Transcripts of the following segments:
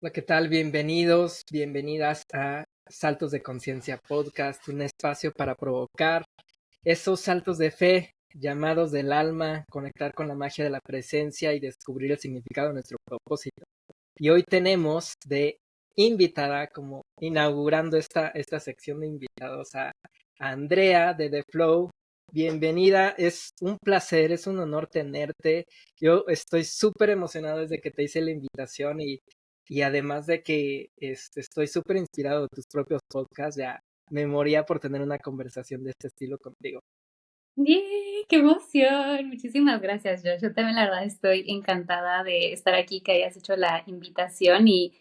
Hola, ¿qué tal? Bienvenidos, bienvenidas a Saltos de Conciencia Podcast, un espacio para provocar esos saltos de fe, llamados del alma, conectar con la magia de la presencia y descubrir el significado de nuestro propósito. Y hoy tenemos de invitada, como inaugurando esta sección de invitados, a Andrea de The Flow. Bienvenida, es un placer, es un honor tenerte. Yo estoy súper emocionado desde que te hice la invitación y además de que estoy súper inspirado de tus propios podcasts, ya me moría por tener una conversación de este estilo contigo. ¡Yay! ¡Qué emoción! Muchísimas gracias, Josh. Yo también, la verdad, estoy encantada de estar aquí, que hayas hecho la invitación y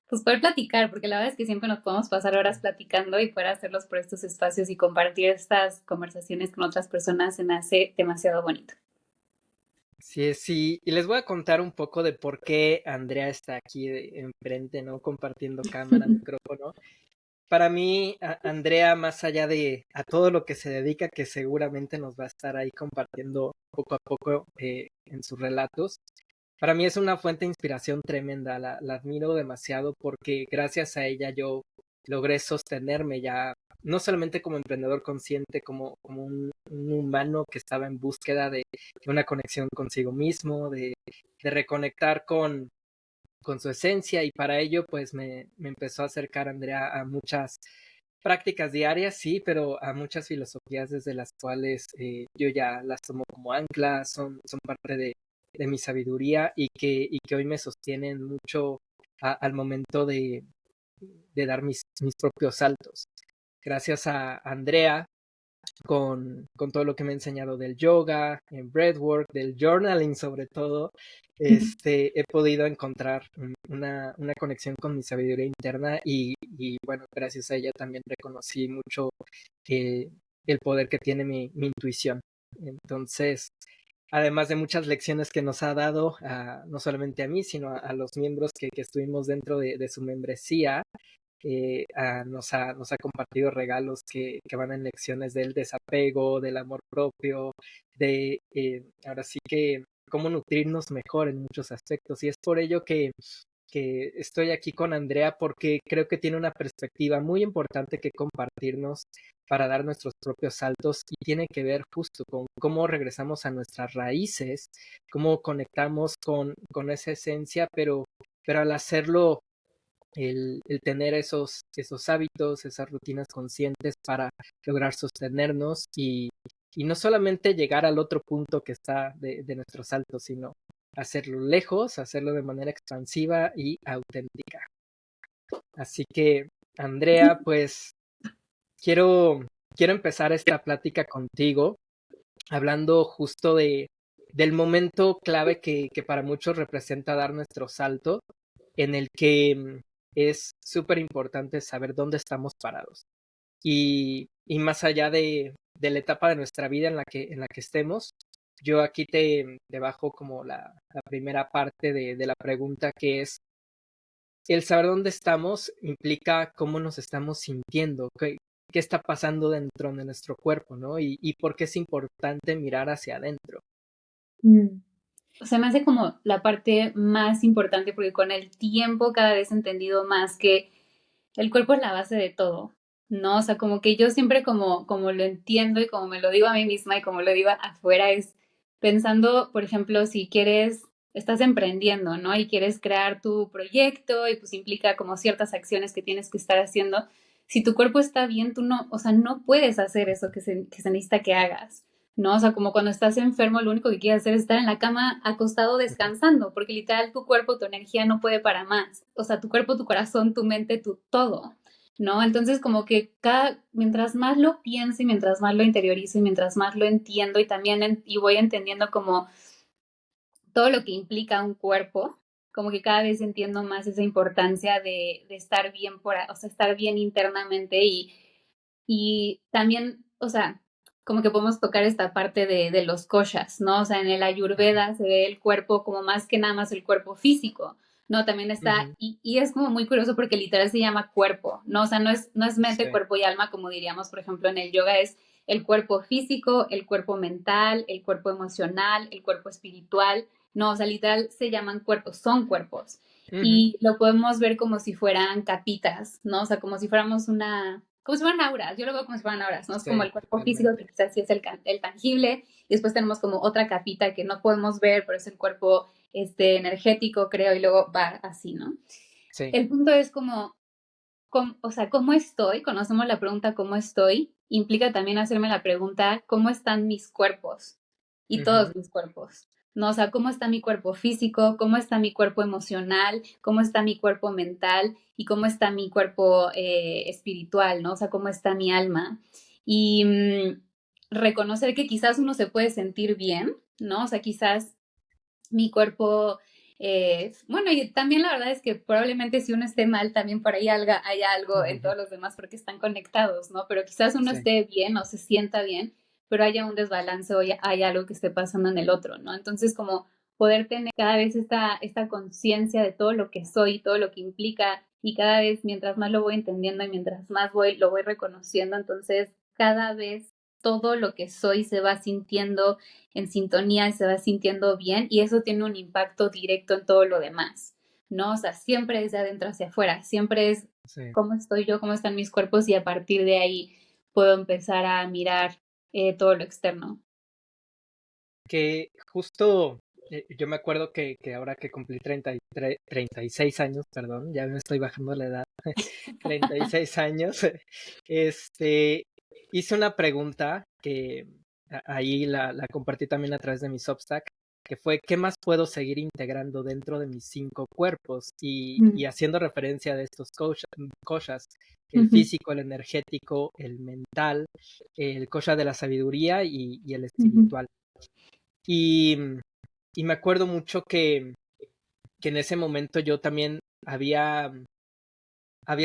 pues poder platicar, porque la verdad es que siempre nos podemos pasar horas platicando y poder hacerlos por estos espacios y compartir estas conversaciones con otras personas se me hace demasiado bonito. Sí, sí, y les voy a contar un poco de por qué Andrea está aquí enfrente, ¿no? Compartiendo cámara, micrófono. Para mí, Andrea, más allá de a todo lo que se dedica, que seguramente nos va a estar ahí compartiendo poco a poco en sus relatos, para mí es una fuente de inspiración tremenda, la admiro demasiado porque gracias a ella yo logré sostenerme ya, no solamente como emprendedor consciente, como un humano que estaba en búsqueda de una conexión consigo mismo, de reconectar con su esencia y para ello pues me empezó a acercar Andrea a muchas prácticas diarias, sí, pero a muchas filosofías desde las cuales yo ya las tomo como anclas, son parte de mi sabiduría y que hoy me sostienen mucho al momento de dar mis propios saltos. Gracias a Andrea con todo lo que me ha enseñado del yoga, en breathwork, del journaling sobre todo, he podido encontrar una conexión con mi sabiduría interna y bueno, gracias a ella también reconocí mucho eh, el poder que tiene mi intuición. Entonces, además de muchas lecciones que nos ha dado, no solamente a mí, sino a los miembros que estuvimos dentro de su membresía, nos ha compartido regalos que van en lecciones del desapego, del amor propio, de ahora sí que cómo nutrirnos mejor en muchos aspectos. Y es por ello que estoy aquí con Andrea porque creo que tiene una perspectiva muy importante que compartirnos para dar nuestros propios saltos y tiene que ver justo con cómo regresamos a nuestras raíces, cómo conectamos con esa esencia, pero al hacerlo el tener esos hábitos, esas rutinas conscientes para lograr sostenernos y no solamente llegar al otro punto que está de nuestro salto, sino hacerlo lejos, hacerlo de manera expansiva y auténtica. Así que, Andrea, pues quiero, quiero empezar esta plática contigo hablando justo del momento clave que para muchos representa dar nuestro salto en el que es súper importante saber dónde estamos parados. Y más allá de la etapa de nuestra vida en la que estemos, yo aquí te bajo como la primera parte de la pregunta que es, el saber dónde estamos implica cómo nos estamos sintiendo, qué está pasando dentro de nuestro cuerpo, ¿no? Y por qué es importante mirar hacia adentro. Mm. O sea, me hace como la parte más importante porque con el tiempo cada vez he entendido más que el cuerpo es la base de todo, ¿no? O sea, como que yo siempre como lo entiendo y como me lo digo a mí misma y como lo digo afuera es pensando, por ejemplo, si quieres, estás emprendiendo, ¿no? Y quieres crear tu proyecto y pues implica como ciertas acciones que tienes que estar haciendo. Si tu cuerpo está bien, tú no, o sea, no puedes hacer eso que se necesita que hagas. ¿No? O sea, como cuando estás enfermo, lo único que quieres hacer es estar en la cama acostado descansando, porque literal tu cuerpo, tu energía no puede para más. O sea, tu cuerpo, tu corazón, tu mente, tu todo, ¿no? Entonces, como que mientras más lo pienso y mientras más lo interiorizo y mientras más lo entiendo y también y voy entendiendo como todo lo que implica un cuerpo, como que cada vez entiendo más esa importancia de estar bien o sea, estar bien internamente y también, o sea, como que podemos tocar esta parte de los koshas, ¿no? O sea, en el Ayurveda se ve el cuerpo como más que nada más el cuerpo físico, ¿no? También está, Ujú. y es como muy curioso porque literal se llama cuerpo, ¿no? O sea, no es mente, Sí. cuerpo y alma, como diríamos, por ejemplo, en el yoga es el cuerpo físico, el cuerpo mental, el cuerpo emocional, el cuerpo espiritual, ¿no? O sea, literal se llaman cuerpos, son cuerpos. Ujú. y lo podemos ver como si fueran capitas, ¿no? O sea, como si fuéramos como si fueran auras, yo lo veo como si fueran auras, ¿no? Es como Sí, el cuerpo físico, totalmente. que quizás sí es el tangible, y después tenemos como otra capita que no podemos ver, pero es el cuerpo energético, creo, y luego va así, ¿no? Sí. El punto es como o sea, ¿cómo estoy? Conocemos la pregunta ¿cómo estoy? Implica también hacerme la pregunta ¿cómo están mis cuerpos? Y Ujú. todos mis cuerpos. ¿No? O sea, ¿cómo está mi cuerpo físico? ¿Cómo está mi cuerpo emocional? ¿Cómo está mi cuerpo mental? ¿Y cómo está mi cuerpo espiritual? ¿No? O sea, ¿cómo está mi alma? Y reconocer que quizás uno se puede sentir bien, ¿no? O sea, quizás mi cuerpo, bueno, y también la verdad es que probablemente si uno esté mal, también por ahí hay algo en Ujú. todos los demás porque están conectados, ¿no? Pero quizás uno Sí. esté bien o se sienta bien, pero haya un desbalance o hay algo que esté pasando en el otro, ¿no? Entonces, como poder tener cada vez esta conciencia de todo lo que soy, todo lo que implica, y cada vez mientras más lo voy entendiendo y mientras más lo voy reconociendo, entonces cada vez todo lo que soy se va sintiendo en sintonía y se va sintiendo bien y eso tiene un impacto directo en todo lo demás, ¿no? O sea, siempre es de adentro hacia afuera, siempre es Sí. cómo estoy yo, cómo están mis cuerpos y a partir de ahí puedo empezar a mirar todo lo externo. Que justo yo me acuerdo que ahora que cumplí 36 años, perdón, ya me estoy bajando la edad, 36 años, este, hice una pregunta que ahí la compartí también a través de mi Substack, que fue, ¿qué más puedo seguir integrando dentro de mis 5 cuerpos? Y Mm, haciendo referencia de estos koshas, el ujú, físico, el energético, el mental, el kosha de la sabiduría y el ujú, espiritual. Y, y me acuerdo mucho que en ese momento yo también había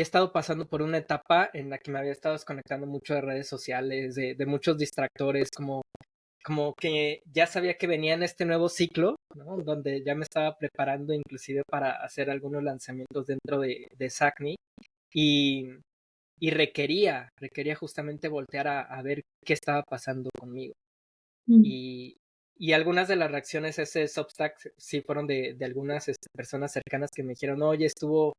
estado pasando por una etapa en la que me había estado desconectando mucho de redes sociales, de muchos distractores, como que ya sabía que venía en este nuevo ciclo, ¿no? Donde ya me estaba preparando inclusive para hacer algunos lanzamientos dentro de Sacni y, y requería justamente voltear a ver qué estaba pasando conmigo. mm, Y, y algunas de las reacciones a ese Substack sí fueron de algunas personas cercanas que me dijeron, oye, estuvo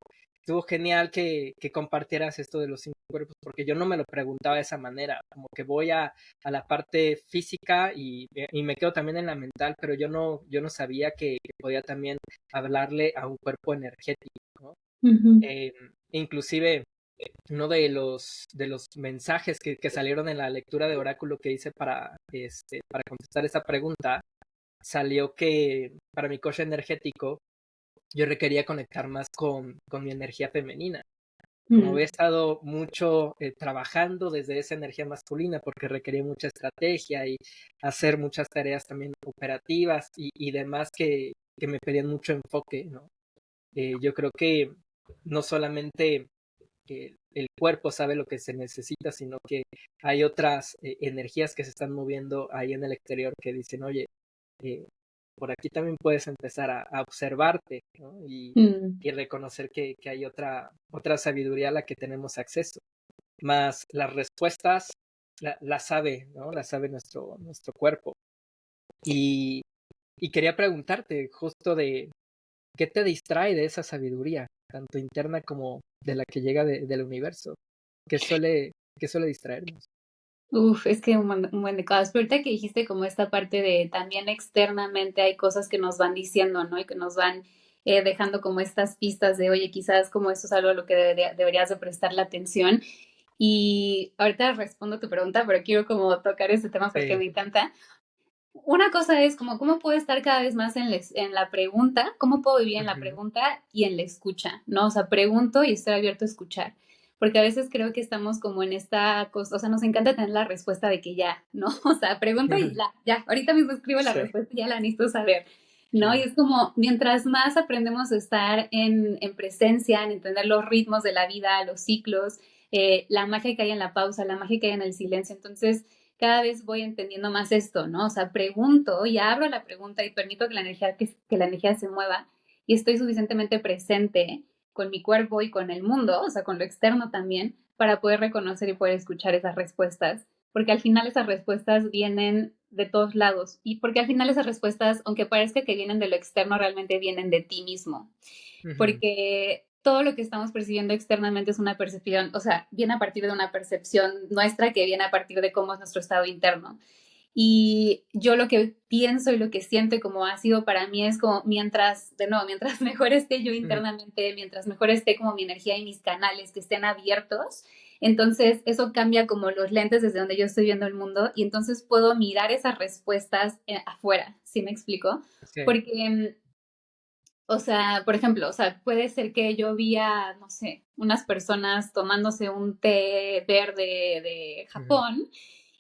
genial que compartieras esto de los 5 cuerpos, porque yo no me lo preguntaba de esa manera, como que voy a la parte física y me quedo también en la mental, pero yo no sabía que podía también hablarle a un cuerpo energético, ¿no? ujú, Eh, Inclusive uno de los mensajes que salieron en la lectura de oráculo que hice para contestar esa pregunta, salió que para mi coche energético yo requería conectar más con mi energía femenina. Como mm, había estado mucho trabajando desde esa energía masculina, porque requería mucha estrategia y hacer muchas tareas también operativas y demás que me pedían mucho enfoque, ¿no? Yo creo que no solamente que el cuerpo sabe lo que se necesita, sino que hay otras energías que se están moviendo ahí en el exterior que dicen, oye, eh, por aquí también puedes empezar a observarte, ¿no? mm. Y reconocer que hay otra sabiduría a la que tenemos acceso. Más las respuestas la sabe, ¿no? La sabe nuestro cuerpo. Y, y quería preguntarte justo de qué te distrae de esa sabiduría, tanto interna como de la que llega del universo. ¿Qué suele distraernos? Uf, es que un buen de cosas. Pero ahorita que dijiste como esta parte de también externamente hay cosas que nos van diciendo, ¿no? Y que nos van dejando como estas pistas de, oye, quizás como esto es algo a lo que deberías de prestarle atención. Y ahorita respondo tu pregunta, pero quiero como tocar ese tema porque Sí. me encanta. Una cosa es como cómo puedo estar cada vez más en la pregunta, cómo puedo vivir en la Ujú. pregunta y en la escucha, ¿no? O sea, pregunto y estoy abierto a escuchar, porque a veces creo que estamos como en esta cosa, o sea, nos encanta tener la respuesta de que ya, ¿no? O sea, pregunto y ya, ahorita mismo escribo la Sí, respuesta y ya la necesito saber, ¿no? Y claro. es como, mientras más aprendemos a estar en presencia, en entender los ritmos de la vida, los ciclos, la magia que hay en la pausa, la magia que hay en el silencio, entonces cada vez voy entendiendo más esto, ¿no? O sea, pregunto y abro la pregunta y permito que la energía se mueva y estoy suficientemente presente con mi cuerpo y con el mundo, o sea, con lo externo también, para poder reconocer y poder escuchar esas respuestas, porque al final esas respuestas vienen de todos lados. Y porque al final esas respuestas, aunque parezca que vienen de lo externo, realmente vienen de ti mismo. Ujú. Porque todo lo que estamos percibiendo externamente es una percepción, o sea, viene a partir de una percepción nuestra que viene a partir de cómo es nuestro estado interno. Y yo lo que pienso y lo que siento y como ha sido para mí es como mientras, de nuevo, mientras mejor esté yo Ujú. internamente, mientras mejor esté como mi energía y mis canales que estén abiertos, entonces eso cambia como los lentes desde donde yo estoy viendo el mundo y entonces puedo mirar esas respuestas afuera, ¿sí me explico? Sí. Porque o sea, por ejemplo, o sea, puede ser que yo vi a, no sé, unas personas tomándose un té verde de Ujú. Japón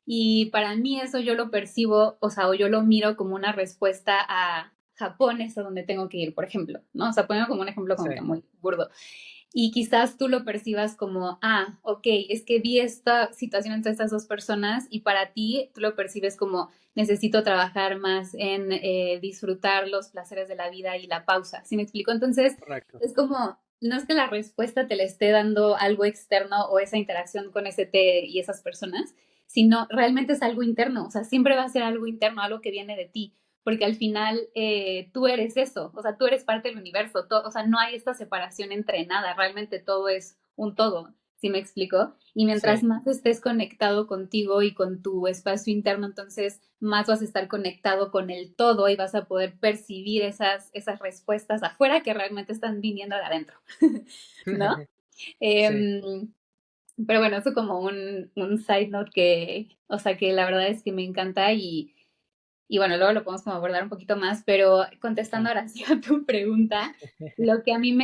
y para mí eso yo lo percibo, o sea, o yo lo miro como una respuesta a Japón es a donde tengo que ir, por ejemplo, ¿no? O sea, pongo como un ejemplo como que Sí. muy burdo. Y quizás tú lo percibas como, ok, es que vi esta situación entre estas dos personas y para ti tú lo percibes como necesito trabajar más en disfrutar los placeres de la vida y la pausa. ¿Sí me explico? Entonces, Correcto. es como, no es que la respuesta te le esté dando algo externo o esa interacción con ese té y esas personas, sino realmente es algo interno. O sea, siempre va a ser algo interno, algo que viene de ti porque al final tú eres eso, o sea, tú eres parte del universo, o sea, no hay esta separación entre nada, realmente todo es un todo, ¿sí me explico? Y mientras Sí. más estés conectado contigo y con tu espacio interno, entonces más vas a estar conectado con el todo y vas a poder percibir esas respuestas afuera que realmente están viniendo de adentro, ¿no? Sí. Em, pero bueno, eso como un side note que, o sea, que la verdad es que me encanta y bueno, luego lo podemos como abordar un poquito más, pero contestando Claro. ahora sí a tu pregunta, lo que a mí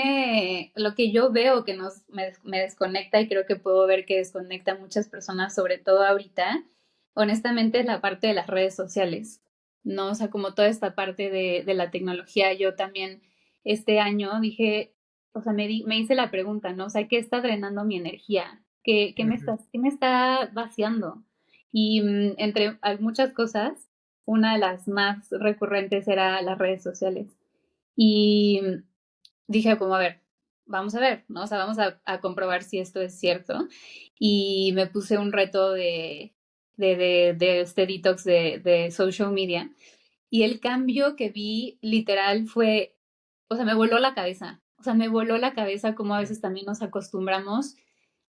lo que yo veo que me desconecta y creo que puedo ver que desconecta a muchas personas, sobre todo ahorita, honestamente es la parte de las redes sociales, ¿no? O sea, como toda esta parte de la tecnología, yo también este año dije, o sea, me hice la pregunta, ¿no? O sea, ¿qué está drenando mi energía? Ujú. Qué me está vaciando? Y entre muchas cosas, una de las más recurrentes era las redes sociales. Y dije como, a ver, vamos a ver, ¿no? O sea, vamos a comprobar si esto es cierto. Y me puse un reto de este detox de social media. Y el cambio que vi literal fue, o sea, me voló la cabeza. O sea, me voló la cabeza como a veces también nos acostumbramos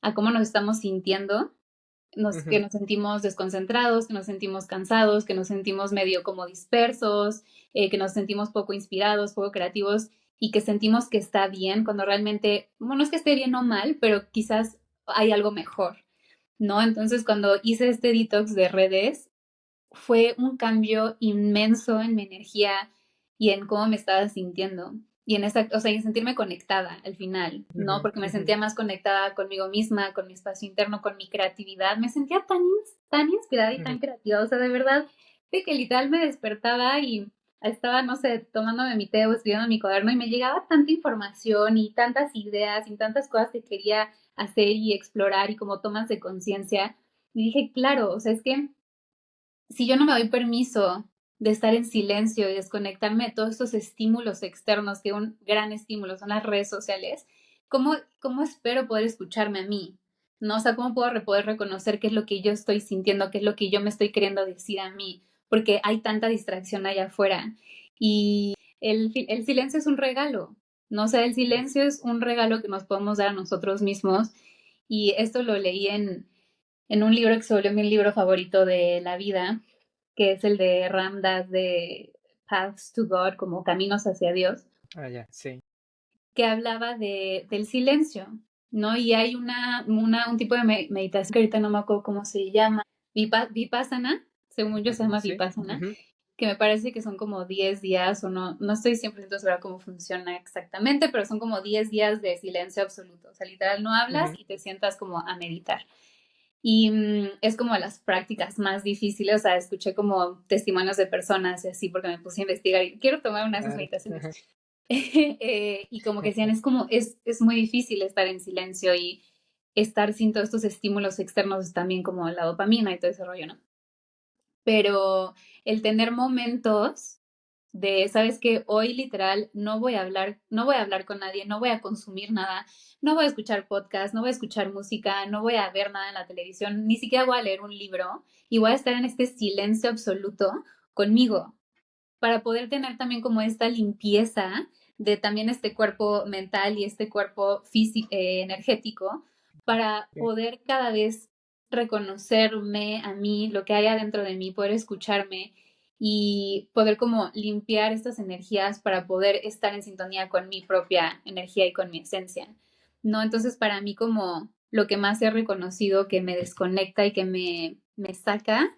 a cómo nos estamos sintiendo que Ujú. nos sentimos desconcentrados, que nos sentimos cansados, que nos sentimos medio como dispersos, que nos sentimos poco inspirados, poco creativos y que sentimos que está bien cuando realmente, bueno, no es que esté bien o mal, pero quizás hay algo mejor, ¿no? Entonces, cuando hice este detox de redes, fue un cambio inmenso en mi energía y en cómo me estaba sintiendo. Y en esa, o sea, en sentirme conectada al final, ¿no? Ujú. Porque me Ujú. sentía más conectada conmigo misma, con mi espacio interno, con mi creatividad. Me sentía tan inspirada y Ujú. tan creativa. O sea, de verdad, de que literal me despertaba y estaba, no sé, tomándome mi té o escribiendo mi cuaderno y me llegaba tanta información y tantas ideas y tantas cosas que quería hacer y explorar y como tomas de conciencia. Y dije, claro, o sea, es que si yo no me doy permiso de estar en silencio y desconectarme de todos estos estímulos externos, que un gran estímulo son las redes sociales, ¿cómo espero poder escucharme a mí? ¿No? O sea, ¿cómo puedo poder reconocer qué es lo que yo estoy sintiendo, qué es lo que yo me estoy queriendo decir a mí? Porque hay tanta distracción allá afuera. Y el silencio es un regalo, ¿no? O sea, el silencio es un regalo que nos podemos dar a nosotros mismos. Y esto lo leí en un libro que se volvió mi libro favorito de la vida, que es el de Ram Dass de Paths to God, como Caminos hacia Dios, Ah, ya, sí. que hablaba del silencio, ¿no? Y hay un tipo de meditación que ahorita no me acuerdo cómo se llama, Vipassana, según yo se llama Sí. Vipassana, Ujú. que me parece que son como 10 días, o no estoy 100% segura cómo funciona exactamente, pero son como 10 días de silencio absoluto, o sea, literal no hablas Ujú. y te sientas como a meditar. Y es como las prácticas más difíciles, o sea, escuché como testimonios de personas y así porque me puse a investigar y quiero tomar una de esas Claro. meditaciones. Ajá. Y como que decían, es muy difícil estar en silencio y estar sin todos estos estímulos externos también como la dopamina y todo ese rollo, ¿no? Pero el tener momentos de, sabes que hoy literal no voy a hablar con nadie, no voy a consumir nada, no voy a escuchar podcast, no voy a escuchar música, no voy a ver nada en la televisión, ni siquiera voy a leer un libro y voy a estar en este silencio absoluto conmigo para poder tener también como esta limpieza de también este cuerpo mental y este cuerpo físico, energético, para Sí. poder cada vez reconocerme a mí, lo que hay adentro de mí, poder escucharme y poder como limpiar estas energías para poder estar en sintonía con mi propia energía y con mi esencia, ¿no? Entonces para mí como lo que más he reconocido que me desconecta y que me saca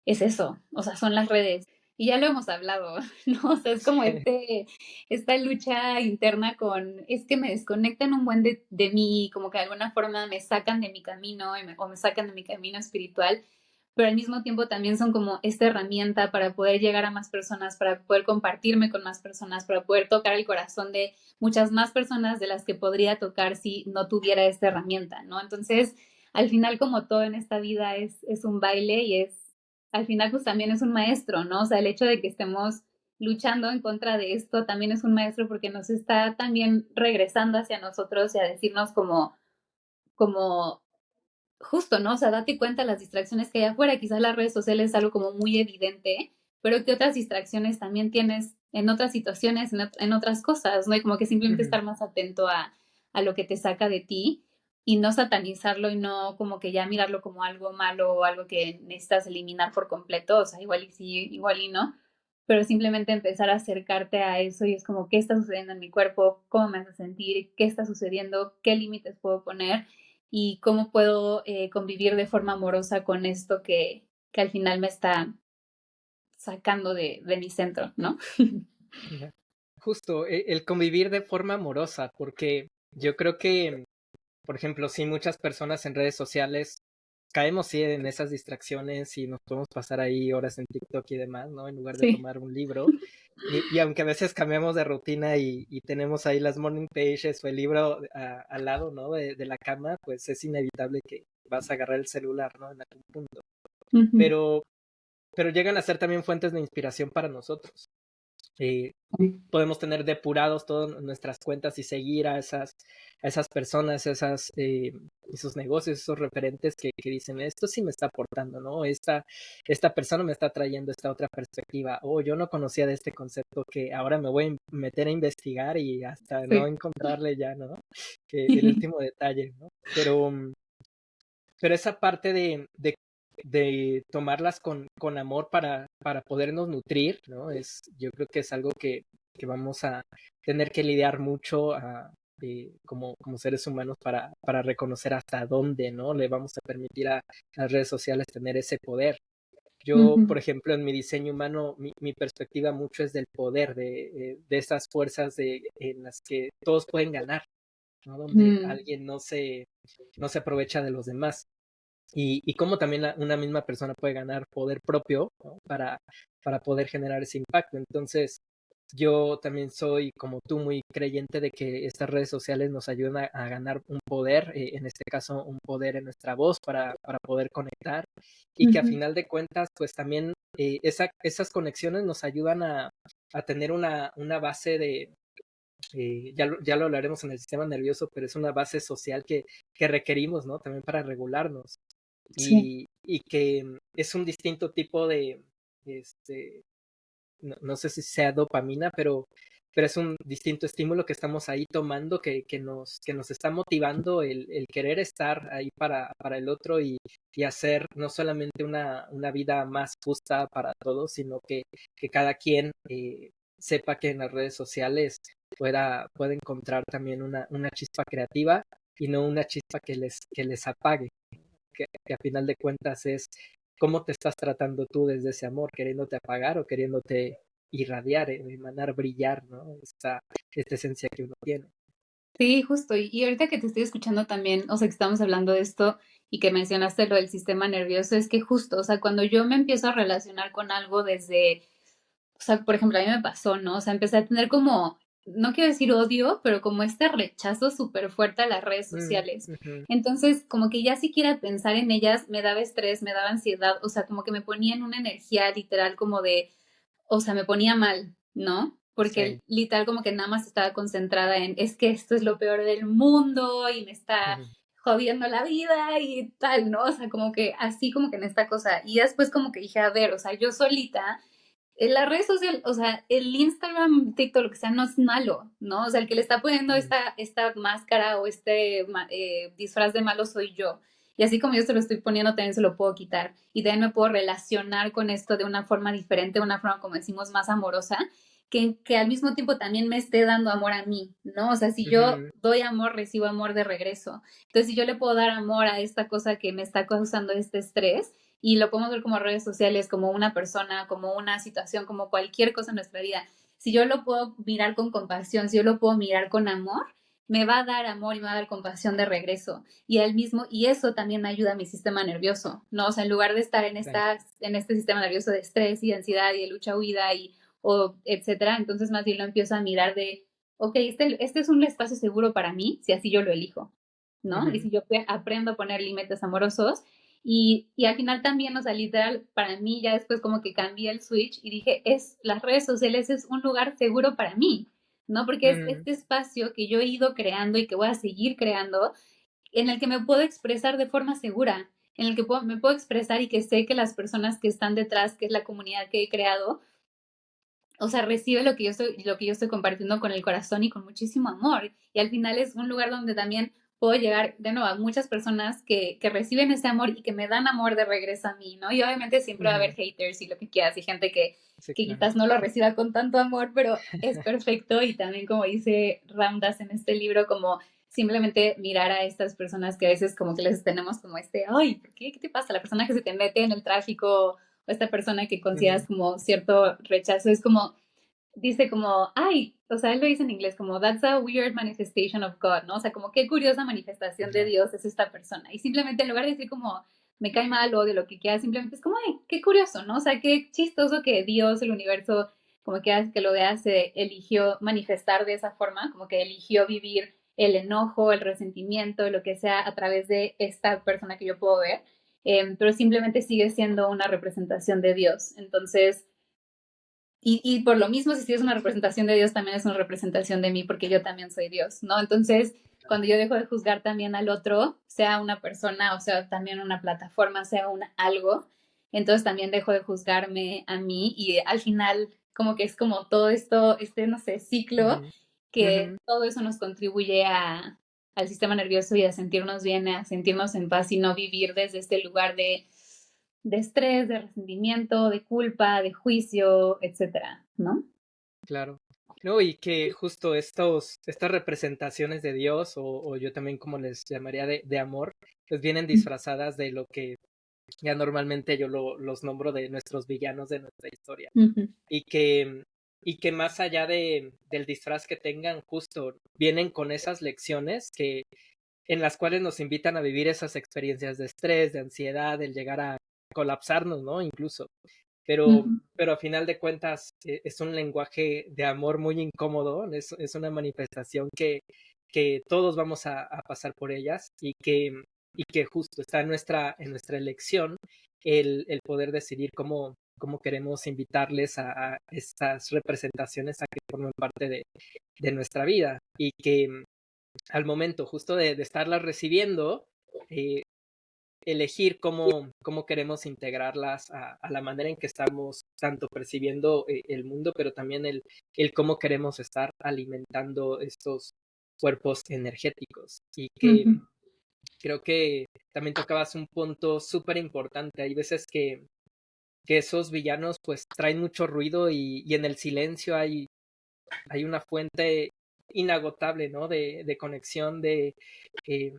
es eso, o sea, son las redes. Y ya lo hemos hablado, ¿no? O sea, es como esta lucha interna con, es que me desconectan un buen de mí, como que de alguna forma me sacan de mi camino o me sacan de mi camino espiritual, pero al mismo tiempo también son como esta herramienta para poder llegar a más personas, para poder compartirme con más personas, para poder tocar el corazón de muchas más personas de las que podría tocar si no tuviera esta herramienta, ¿no? Entonces, al final, como todo en esta vida es un baile y al final pues también es un maestro, ¿no? O sea, el hecho de que estemos luchando en contra de esto también es un maestro porque nos está también regresando hacia nosotros y a decirnos como justo, ¿no? O sea, date cuenta de las distracciones que hay afuera, quizás las redes sociales es algo como muy evidente, pero que otras distracciones también tienes en otras situaciones, en otras cosas, ¿no? Y como que simplemente Ujú. estar más atento a lo que te saca de ti y no satanizarlo y no como que ya mirarlo como algo malo o algo que necesitas eliminar por completo, o sea, igual y sí, igual y no, pero simplemente empezar a acercarte a eso y es como, ¿qué está sucediendo en mi cuerpo? ¿Cómo me hace sentir? ¿Qué está sucediendo? ¿Qué límites puedo poner? Y cómo puedo convivir de forma amorosa con esto que al final me está sacando de mi centro, ¿no? Ya. Justo, el convivir de forma amorosa, porque yo creo que, por ejemplo, sí, muchas personas en redes sociales caemos sí en esas distracciones y nos podemos pasar ahí horas en TikTok y demás, ¿no? En lugar de Sí. tomar un libro. Y aunque a veces cambiamos de rutina y tenemos ahí las morning pages o el libro al lado, ¿no? De la cama, pues es inevitable que vas a agarrar el celular, ¿no? En algún punto. Ujú. Pero, pero llegan a ser también fuentes de inspiración para nosotros. Eh, Podemos tener depurados todas nuestras cuentas y seguir a esas personas, esos negocios, esos referentes que dicen, esto sí me está aportando, ¿no? Esta persona me está trayendo esta otra perspectiva, o yo no conocía de este concepto que ahora me voy a meter a investigar y hasta no Sí. encontrarle ya, ¿no? El último detalle, ¿no? Pero esa parte de tomarlas con amor para podernos nutrir, ¿no? Yo creo que es algo que vamos a tener que lidiar mucho como seres humanos para reconocer hasta dónde, ¿no? Le vamos a permitir a las redes sociales tener ese poder. Yo, Ujú. por ejemplo, en mi diseño humano, mi perspectiva mucho es del poder, de esas fuerzas en las que todos pueden ganar, ¿no? Donde Mm. alguien no se aprovecha de los demás y cómo también una misma persona puede ganar poder propio, ¿no? Para poder generar ese impacto. Entonces, yo también soy, como tú, muy creyente de que estas redes sociales nos ayudan a ganar un poder, en este caso un poder en nuestra voz para poder conectar y que a Ujú. final de cuentas, pues también esas conexiones nos ayudan a tener una base ya lo hablaremos en el sistema nervioso, pero es una base social que requerimos, ¿no? También para regularnos Sí. y que es un distinto tipo este, no sé si sea dopamina, pero es un distinto estímulo que estamos ahí tomando que nos está motivando el querer estar ahí para el otro y hacer no solamente una vida más justa para todos, sino que cada quien sepa que en las redes sociales pueda encontrar también una chispa creativa y no una chispa que les apague, que a final de cuentas es cómo te estás tratando tú desde ese amor, queriéndote apagar o queriéndote irradiar, emanar, brillar, ¿no? Esta esencia que uno tiene. Sí, justo. Y ahorita que te estoy escuchando también, o sea, que estamos hablando de esto y que mencionaste lo del sistema nervioso, es que justo, o sea, cuando yo me empiezo a relacionar con algo desde, o sea, por ejemplo, a mí me pasó, ¿no? O sea, empecé a tener como, no quiero decir odio, pero como este rechazo súper fuerte a las redes Mm, sociales. ujú, Entonces, como que ya siquiera pensar en ellas me daba estrés, me daba ansiedad, o sea, como que me ponía en una energía literal como de o sea, me ponía mal, ¿no? Sí. Porque literal como que nada más estaba concentrada en, es que esto es lo peor del mundo y me está Ujú, jodiendo la vida y tal, ¿no? O sea, como que así como que en esta cosa. Y después como que dije, a ver, o sea, yo solita en la red social, o sea, el Instagram, TikTok, lo que sea, no es malo, ¿no? O sea, el que le está poniendo ujú, esta máscara o este disfraz de malo soy yo. Y así como yo se lo estoy poniendo, también se lo puedo quitar. Y también me puedo relacionar con esto de una forma diferente, de una forma, como decimos, más amorosa, que al mismo tiempo también me esté dando amor a mí, ¿no? O sea, si yo ujú, doy amor, recibo amor de regreso. Entonces, si yo le puedo dar amor a esta cosa que me está causando este estrés, y lo podemos ver como redes sociales, como una persona, como una situación, como cualquier cosa en nuestra vida. Si yo lo puedo mirar con compasión, si yo lo puedo mirar con amor, me va a dar amor y me va a dar compasión de regreso. Y al mismo, y eso también me ayuda a mi sistema nervioso, ¿no? O sea, en lugar de estar sí, en este sistema nervioso de estrés y de ansiedad y de lucha huida y o etcétera, entonces más bien lo empiezo a mirar de, ok, este es un espacio seguro para mí, si así yo lo elijo, ¿no? Y ujú, si yo aprendo a poner límites amorosos, y al final también, o sea, literal, para mí ya después como que cambié el switch y dije, las redes sociales es un lugar seguro para mí, ¿no? Porque es ujú, este espacio que yo he ido creando y que voy a seguir creando, en el que me puedo expresar de forma segura, en el que me puedo expresar y que sé que las personas que están detrás, que es la comunidad que he creado, o sea, recibe lo que yo estoy compartiendo con el corazón y con muchísimo amor. Y al final es un lugar donde también puedo llegar de nuevo a muchas personas que reciben ese amor y que me dan amor de regreso a mí, ¿no? Y obviamente siempre va a haber ujú. haters y lo que quieras y gente Sí, que claro. quizás no lo reciba con tanto amor, pero es perfecto. Y también como dice Ramdas en este libro, como simplemente mirar a estas personas que a veces como que les tenemos como ay, ¿por qué? ¿Qué te pasa? La persona que se te mete en el tráfico o esta persona que consideras Ujú, como cierto rechazo, es como, dice como, ay, o sea, él lo dice en inglés como, that's a weird manifestation of God, ¿no? O sea, como qué curiosa manifestación de ya, Dios es esta persona. Y simplemente en lugar de decir como, me cae mal o de lo que quieras, simplemente es como, ay, qué curioso, ¿no? O sea, qué chistoso que Dios, el universo, como quieras que lo veas, se eligió manifestar de esa forma, como que eligió vivir el enojo, el resentimiento, lo que sea, a través de esta persona que yo puedo ver, pero simplemente sigue siendo una representación de Dios. Entonces, y por lo mismo, si es una representación de Dios, también es una representación de mí, porque yo también soy Dios, ¿no? Entonces, cuando yo dejo de juzgar también al otro, sea una persona, o sea, también una plataforma, sea algo, entonces también dejo de juzgarme a mí y al final, como que es como todo esto, no sé, ciclo, ujú, que ujú. todo eso nos contribuye al sistema nervioso y a sentirnos bien, a sentirnos en paz y no vivir desde este lugar de estrés, de resentimiento, de culpa, de juicio, etcétera, ¿no? Claro. No, y que justo estas representaciones de Dios, o yo también como les llamaría de amor, pues vienen disfrazadas de lo que ya normalmente yo los nombro de nuestros villanos de nuestra historia. Ujú, Y que, y que más allá del disfraz que tengan, justo vienen con esas lecciones en las cuales nos invitan a vivir esas experiencias de estrés, de ansiedad, del llegar a colapsarnos, ¿no? Incluso. ujú, Pero a final de cuentas es un lenguaje de amor muy incómodo, es una manifestación que todos vamos a pasar por ellas y que justo está en nuestra elección el poder decidir cómo queremos invitarles a estas representaciones a que formen parte de nuestra vida y que al momento justo de estarlas recibiendo, eh, elegir cómo queremos integrarlas a la manera en que estamos tanto percibiendo el mundo, pero también el cómo queremos estar alimentando estos cuerpos energéticos. Y que ujú. creo que también tocabas un punto súper importante. Hay veces que esos villanos pues traen mucho ruido y en el silencio hay una fuente inagotable, ¿no? De conexión, eh,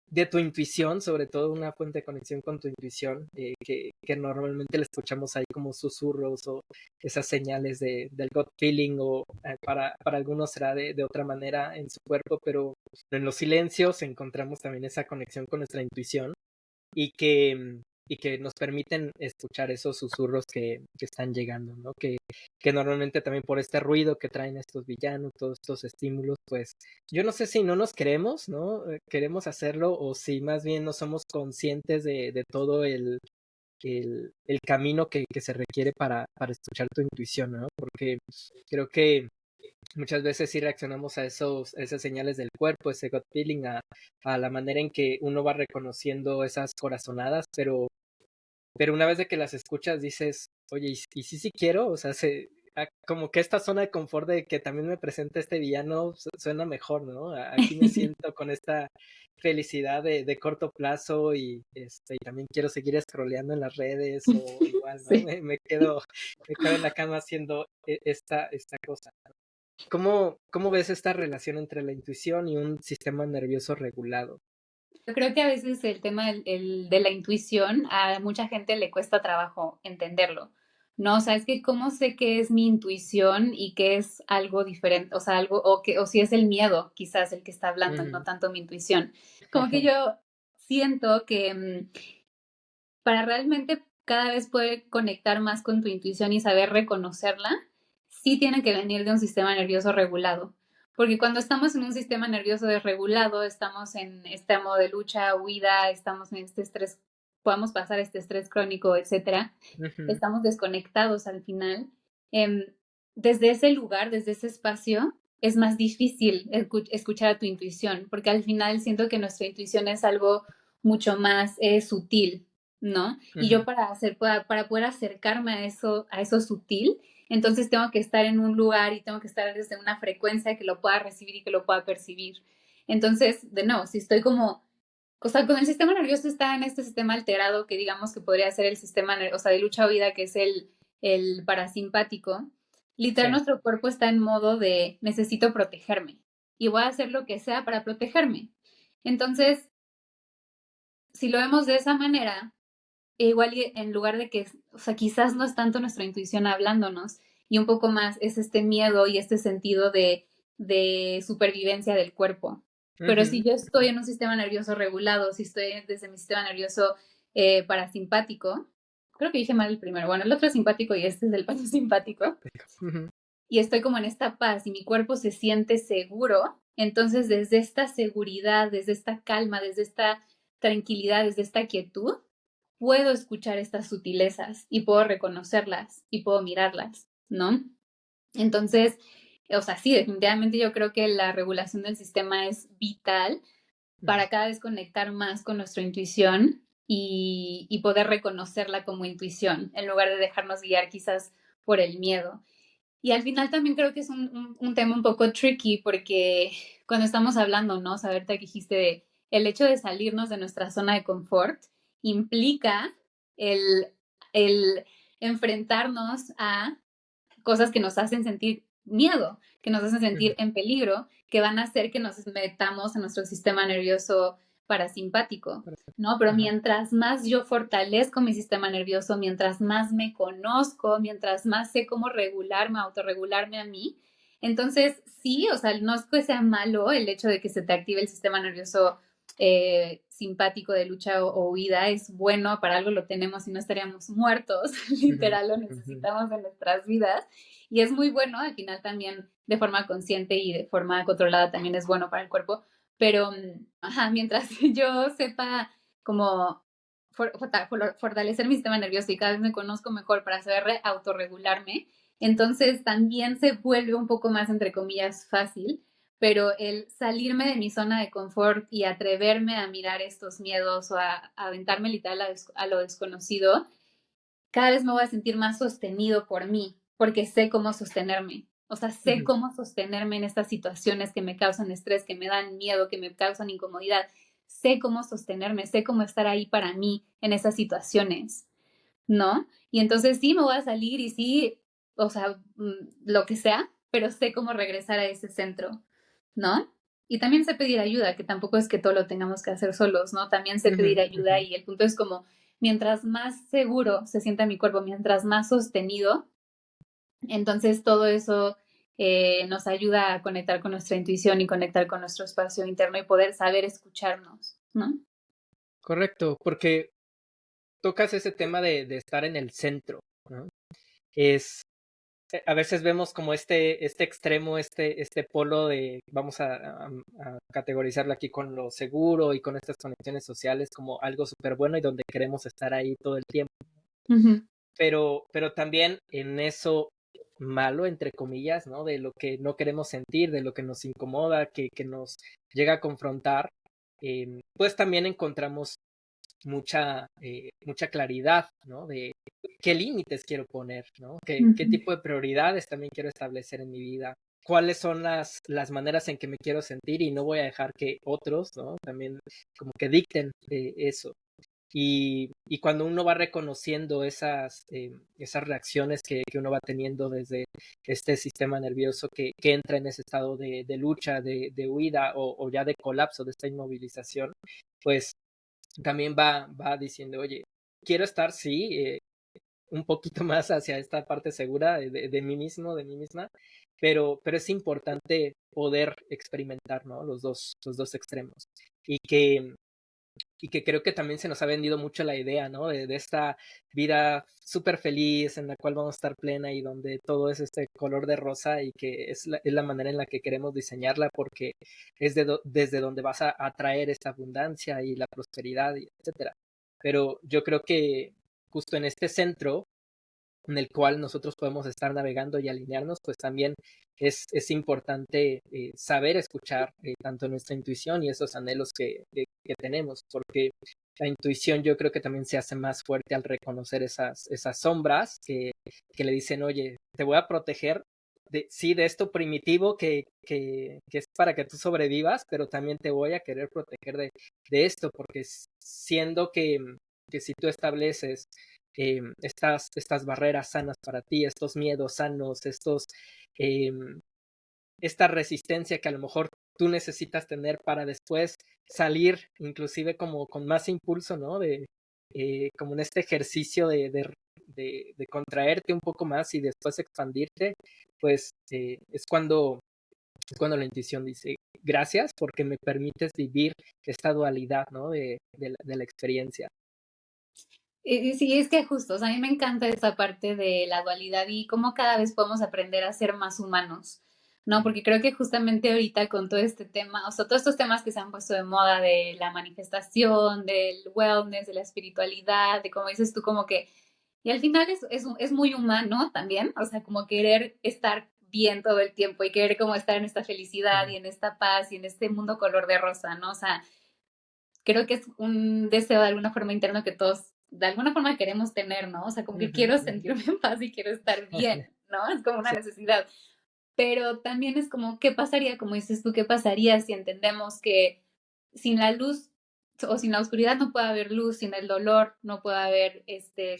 de tu intuición, sobre todo una fuente de conexión con tu intuición, que normalmente le escuchamos ahí como susurros o esas señales del gut feeling o para algunos será de otra manera en su cuerpo, pero en los silencios encontramos también esa conexión con nuestra intuición y y que nos permiten escuchar esos susurros que están llegando, ¿no? Que normalmente también por este ruido que traen estos villanos, todos estos estímulos, pues yo no sé si no nos queremos, ¿no? Queremos hacerlo o si más bien no somos conscientes de todo el camino que se requiere para escuchar tu intuición, ¿no? Porque creo que muchas veces sí reaccionamos a esas señales del cuerpo, ese gut feeling, a la manera en que uno va reconociendo esas corazonadas, pero una vez de que las escuchas dices, oye, ¿y sí quiero? O sea, como que esta zona de confort de que también me presenta este villano suena mejor, ¿no? Aquí me siento con esta felicidad de corto plazo y también quiero seguir scrolleando en las redes o igual, ¿no? Sí. Me quedo en la cama haciendo esta cosa. ¿Cómo ves esta relación entre la intuición y un sistema nervioso regulado? Yo creo que a veces el tema de la intuición a mucha gente le cuesta trabajo entenderlo, ¿no? O sea, es que cómo sé qué es mi intuición y qué es algo diferente, o sea, algo, o si es el miedo quizás el que está hablando y no Ujú. tanto mi intuición. Como que yo siento que para realmente cada vez poder conectar más con tu intuición y saber reconocerla, sí tiene que venir de un sistema nervioso regulado. Porque cuando estamos en un sistema nervioso desregulado, estamos en este modo de lucha, huida, estamos en este estrés, podemos pasar este estrés crónico, etcétera. Ujú. Estamos desconectados al final. Em, Desde ese lugar, desde ese espacio, es más difícil escuchar a tu intuición, porque al final siento que nuestra intuición es algo mucho más sutil, ¿no? Y Ujú. yo para poder acercarme a eso sutil, entonces tengo que estar en un lugar y tengo que estar desde una frecuencia que lo pueda recibir y que lo pueda percibir. Entonces, de nuevo, si estoy como, o sea, con el sistema nervioso está en este sistema alterado que digamos que podría ser el sistema, o sea, de lucha o vida, que es el parasimpático, literal Sí. nuestro cuerpo está en modo de necesito protegerme y voy a hacer lo que sea para protegerme. Entonces, si lo vemos de esa manera, igual en lugar de que, o sea, quizás no es tanto nuestra intuición hablándonos y un poco más es este miedo y este sentido de supervivencia del cuerpo. Pero si Ujú. yo estoy en un sistema nervioso regulado, si estoy desde mi sistema nervioso parasimpático, creo que dije mal el primero, bueno, el otro es simpático y este es del parasimpático, Ujú. y estoy como en esta paz y mi cuerpo se siente seguro, entonces desde esta seguridad, desde esta calma, desde esta tranquilidad, desde esta quietud, puedo escuchar estas sutilezas y puedo reconocerlas y puedo mirarlas, ¿no? Entonces, o sea, sí, definitivamente yo creo que la regulación del sistema es vital Ujú. para cada vez conectar más con nuestra intuición y poder reconocerla como intuición, en lugar de dejarnos guiar quizás por el miedo. Y al final también creo que es un tema un poco tricky porque cuando estamos hablando, ¿no? Saber que dijiste de el hecho de salirnos de nuestra zona de confort implica el, el enfrentarnos a cosas que nos hacen sentir miedo, que nos hacen Ujú. sentir en peligro, que van a hacer que nos metamos en nuestro sistema nervioso parasimpático, ¿no? Pero Ajá. mientras más yo fortalezco mi sistema nervioso, mientras más me conozco, mientras más sé cómo regularme, autorregularme a mí, entonces sí, o sea, no es que sea malo el hecho de que se te active el sistema nervioso simpático de lucha o huida, es bueno, para algo lo tenemos y no estaríamos muertos, Ujú. literal, lo Ujú. necesitamos en nuestras vidas y es muy bueno, al final también de forma consciente y de forma controlada también es bueno para el cuerpo, pero ajá, mientras yo sepa como fortalecer mi sistema nervioso y cada vez me conozco mejor para saber autorregularme, entonces también se vuelve un poco más, entre comillas, fácil, pero el salirme de mi zona de confort y atreverme a mirar estos miedos o a aventarme literal a lo desconocido, cada vez me voy a sentir más sostenido por mí, porque sé cómo sostenerme. O sea, sé Ujú. cómo sostenerme en estas situaciones que me causan estrés, que me dan miedo, que me causan incomodidad. Sé cómo sostenerme, sé cómo estar ahí para mí en esas situaciones, ¿no? Y entonces sí me voy a salir y sí, o sea, lo que sea, pero sé cómo regresar a ese centro, ¿no? Y también sé pedir ayuda, que tampoco es que todo lo tengamos que hacer solos, ¿no? También sé Ujú. pedir ayuda Ujú. y el punto es como, mientras más seguro se sienta mi cuerpo, mientras más sostenido, entonces todo eso nos ayuda a conectar con nuestra intuición y conectar con nuestro espacio interno y poder saber escucharnos, ¿no? Correcto, porque tocas ese tema de estar en el centro, ¿no? Es, a veces vemos como este extremo, este polo de, vamos a categorizarlo aquí con lo seguro y con estas conexiones sociales como algo súper bueno y donde queremos estar ahí todo el tiempo. Ujú. pero también en eso malo, entre comillas, ¿no? De lo que no queremos sentir, de lo que nos incomoda, que nos llega a confrontar, pues también encontramos mucha claridad, ¿no? De qué límites quiero poner, ¿no? Qué Ujú. tipo de prioridades también quiero establecer en mi vida, cuáles son las maneras en que me quiero sentir y no voy a dejar que otros, ¿no? También como que dicten eso. Y cuando uno va reconociendo esas reacciones que uno va teniendo desde este sistema nervioso que entra en ese estado de lucha, de huida o ya de colapso, de esta inmovilización, pues también va diciendo, oye, quiero estar, sí, un poquito más hacia esta parte segura de mí mismo, de mí misma, pero es importante poder experimentar, ¿no? Los dos extremos. Y que, y que creo que también se nos ha vendido mucho la idea, ¿no? De esta vida súper feliz en la cual vamos a estar plena y donde todo es este color de rosa y que es la manera en la que queremos diseñarla porque es desde donde vas a atraer esta abundancia y la prosperidad, y etcétera. Pero yo creo que justo en este centro en el cual nosotros podemos estar navegando y alinearnos, pues también es importante saber escuchar tanto nuestra intuición y esos anhelos que tenemos, porque la intuición yo creo que también se hace más fuerte al reconocer esas sombras que le dicen, oye, te voy a proteger sí, de esto primitivo que es para que tú sobrevivas, pero también te voy a querer proteger de esto, porque siendo que si tú estableces estas barreras sanas para ti, estos miedos sanos, eh, esta resistencia que a lo mejor tú necesitas tener para después salir, inclusive como con más impulso, ¿no? Como en este ejercicio de contraerte un poco más y después expandirte, pues es cuando la intuición dice, gracias porque me permites vivir esta dualidad, ¿no? De la experiencia. Y sí, es que justo, o sea, a mí me encanta esa parte de la dualidad y cómo cada vez podemos aprender a ser más humanos, ¿no? Porque creo que justamente ahorita con todo este tema, o sea, todos estos temas que se han puesto de moda de la manifestación, del wellness, de la espiritualidad, de como dices tú, como que, y al final es muy humano también, o sea, como querer estar bien todo el tiempo y querer como estar en esta felicidad y en esta paz y en este mundo color de rosa, ¿no? O sea, creo que es un deseo de alguna forma interno que todos de alguna forma queremos tener, ¿no? O sea, como que Ujú, quiero ujú. sentirme en paz y quiero estar bien, ¿no? Es como una Sí. necesidad. Pero también es como, ¿qué pasaría, como dices tú, qué pasaría si entendemos que sin la luz o sin la oscuridad no puede haber luz, sin el dolor no puede haber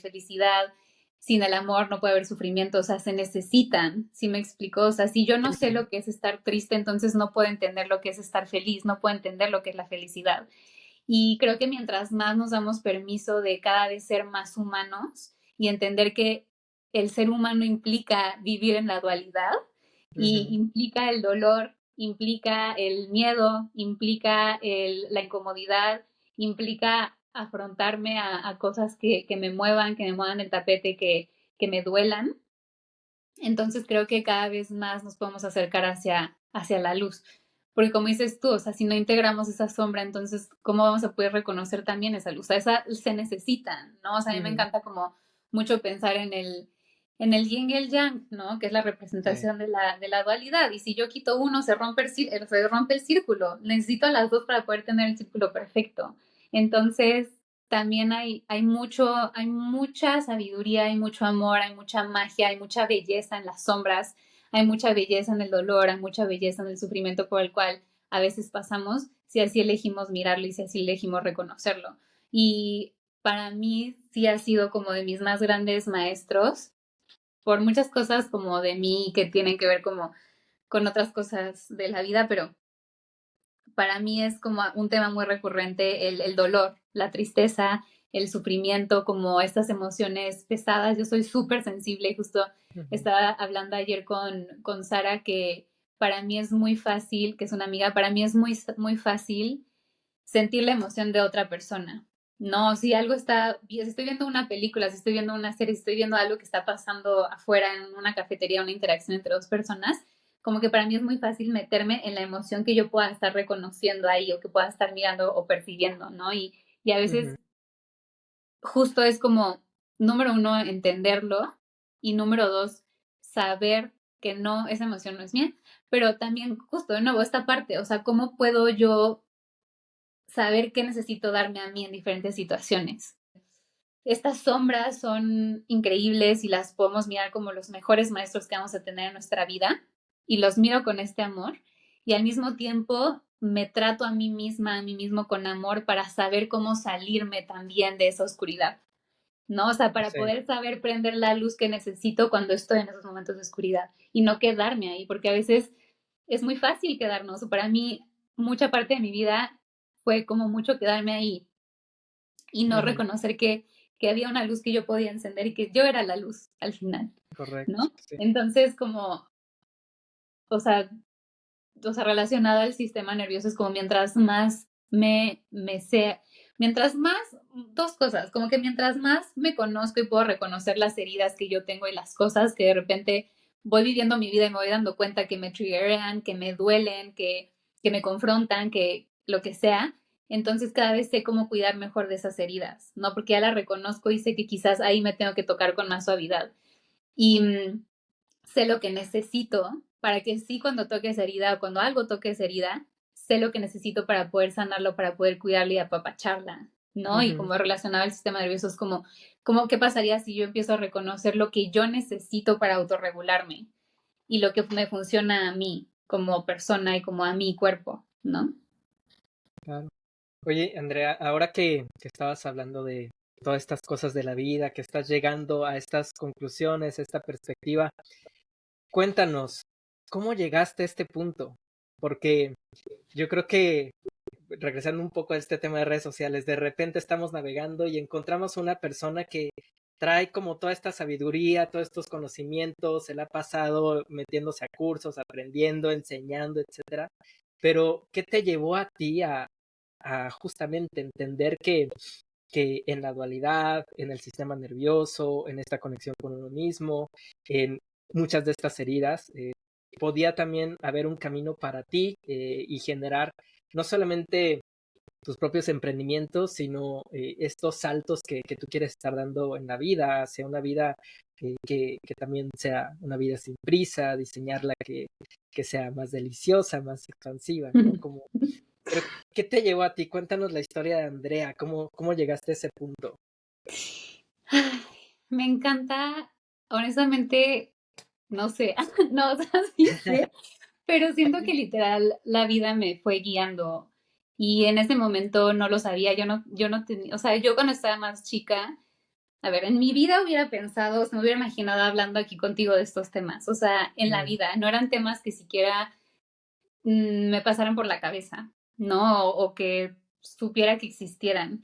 felicidad, sin el amor no puede haber sufrimiento, o sea, se necesitan, ¿sí me explico? O sea, si yo no sé lo que es estar triste, entonces no puedo entender lo que es estar feliz, no puedo entender lo que es la felicidad. Y creo que mientras más nos damos permiso de cada vez ser más humanos y entender que el ser humano implica vivir en la dualidad y Ujú. implica el dolor, implica el miedo, implica la incomodidad, implica afrontarme a cosas que me muevan el tapete, que me duelan. Entonces creo que cada vez más nos podemos acercar hacia la luz. Porque como dices tú, o sea, si no integramos esa sombra, entonces, ¿cómo vamos a poder reconocer también esa luz? O sea, esa se necesitan, ¿no? O sea, a mí me Ujú. encanta como mucho pensar en el yin y el yang, ¿no? Que es la Sí. representación de la dualidad. Y si yo quito uno, se rompe el círculo. Necesito a las dos para poder tener el círculo perfecto. Entonces, también hay mucha sabiduría, hay mucho amor, hay mucha magia, hay mucha belleza en las sombras, hay mucha belleza en el dolor, hay mucha belleza en el sufrimiento por el cual a veces pasamos, si así elegimos mirarlo y si así elegimos reconocerlo. Y para mí sí ha sido como de mis más grandes maestros, por muchas cosas como de mí que tienen que ver como con otras cosas de la vida, pero para mí es como un tema muy recurrente el dolor, la tristeza, el sufrimiento, como estas emociones pesadas. Yo soy súper sensible y justo Ujú. estaba hablando ayer con Sara que para mí es muy fácil, que es una amiga, para mí es muy, muy fácil sentir la emoción de otra persona. No, si algo está, si estoy viendo una película, si estoy viendo una serie, si estoy viendo algo que está pasando afuera en una cafetería, una interacción entre dos personas, como que para mí es muy fácil meterme en la emoción que yo pueda estar reconociendo ahí o que pueda estar mirando o percibiendo, ¿no? Y a Ujú. veces justo es como número uno, entenderlo, y número dos, saber que no, esa emoción no es mía, pero también justo de nuevo esta parte, o sea, ¿cómo puedo yo saber qué necesito darme a mí en diferentes situaciones? Estas sombras son increíbles y las podemos mirar como los mejores maestros que vamos a tener en nuestra vida, y los miro con este amor, y al mismo tiempo me trato a mí misma, a mí mismo con amor para saber cómo salirme también de esa oscuridad, ¿no? O sea, para Sí, poder saber prender la luz que necesito cuando estoy en esos momentos de oscuridad y no quedarme ahí, porque a veces es muy fácil quedarnos. O para mí, mucha parte de mi vida fue como mucho quedarme ahí y no ujú, reconocer que había una luz que yo podía encender y que yo era la luz al final, correcto, ¿no? sí. Entonces, como, o sea, relacionado al sistema nervioso es como mientras más me sé, mientras más, dos cosas, como que mientras más me conozco y puedo reconocer las heridas que yo tengo y las cosas que de repente voy viviendo mi vida y me voy dando cuenta que me triggeran, que me duelen, que me confrontan, que lo que sea, entonces cada vez sé cómo cuidar mejor de esas heridas, ¿no? Porque ya las reconozco y sé que quizás ahí me tengo que tocar con más suavidad. Y sé lo que necesito para que sí cuando toque esa herida o cuando algo toque esa herida, sé lo que necesito para poder sanarlo, para poder cuidarla y apapacharla, ¿no? Y Ujú, como relacionado al sistema nervioso es como qué pasaría si yo empiezo a reconocer lo que yo necesito para autorregularme y lo que me funciona a mí como persona y como a mi cuerpo, ¿no? claro. Oye, Andrea, ahora que estabas hablando de todas estas cosas de la vida, que estás llegando a estas conclusiones, a esta perspectiva, cuéntanos, ¿cómo llegaste a este punto? Porque yo creo que, regresando un poco a este tema de redes sociales, de repente estamos navegando y encontramos una persona que trae como toda esta sabiduría, todos estos conocimientos, se la ha pasado metiéndose a cursos, aprendiendo, enseñando, etcétera. Pero, ¿qué te llevó a ti a justamente entender que en la dualidad, en el sistema nervioso, en esta conexión con uno mismo, en muchas de estas heridas, podía también haber un camino para ti y generar no solamente tus propios emprendimientos, sino estos saltos que tú quieres estar dando en la vida, hacia una vida que también sea una vida sin prisa, diseñarla que sea más deliciosa, más expansiva, ¿no? Como, pero, ¿qué te llevó a ti? Cuéntanos la historia de Andrea, ¿cómo llegaste a ese punto? Me encanta, honestamente, no sé, no, o sea, sí sé, pero siento que literal la vida me fue guiando y en ese momento no lo sabía, yo no tenía, o sea, yo cuando estaba más chica, a ver, en mi vida hubiera pensado, se me hubiera imaginado hablando aquí contigo de estos temas, o sea, en la Mm, vida, no eran temas que siquiera me pasaran por la cabeza, ¿no? O que supiera que existieran.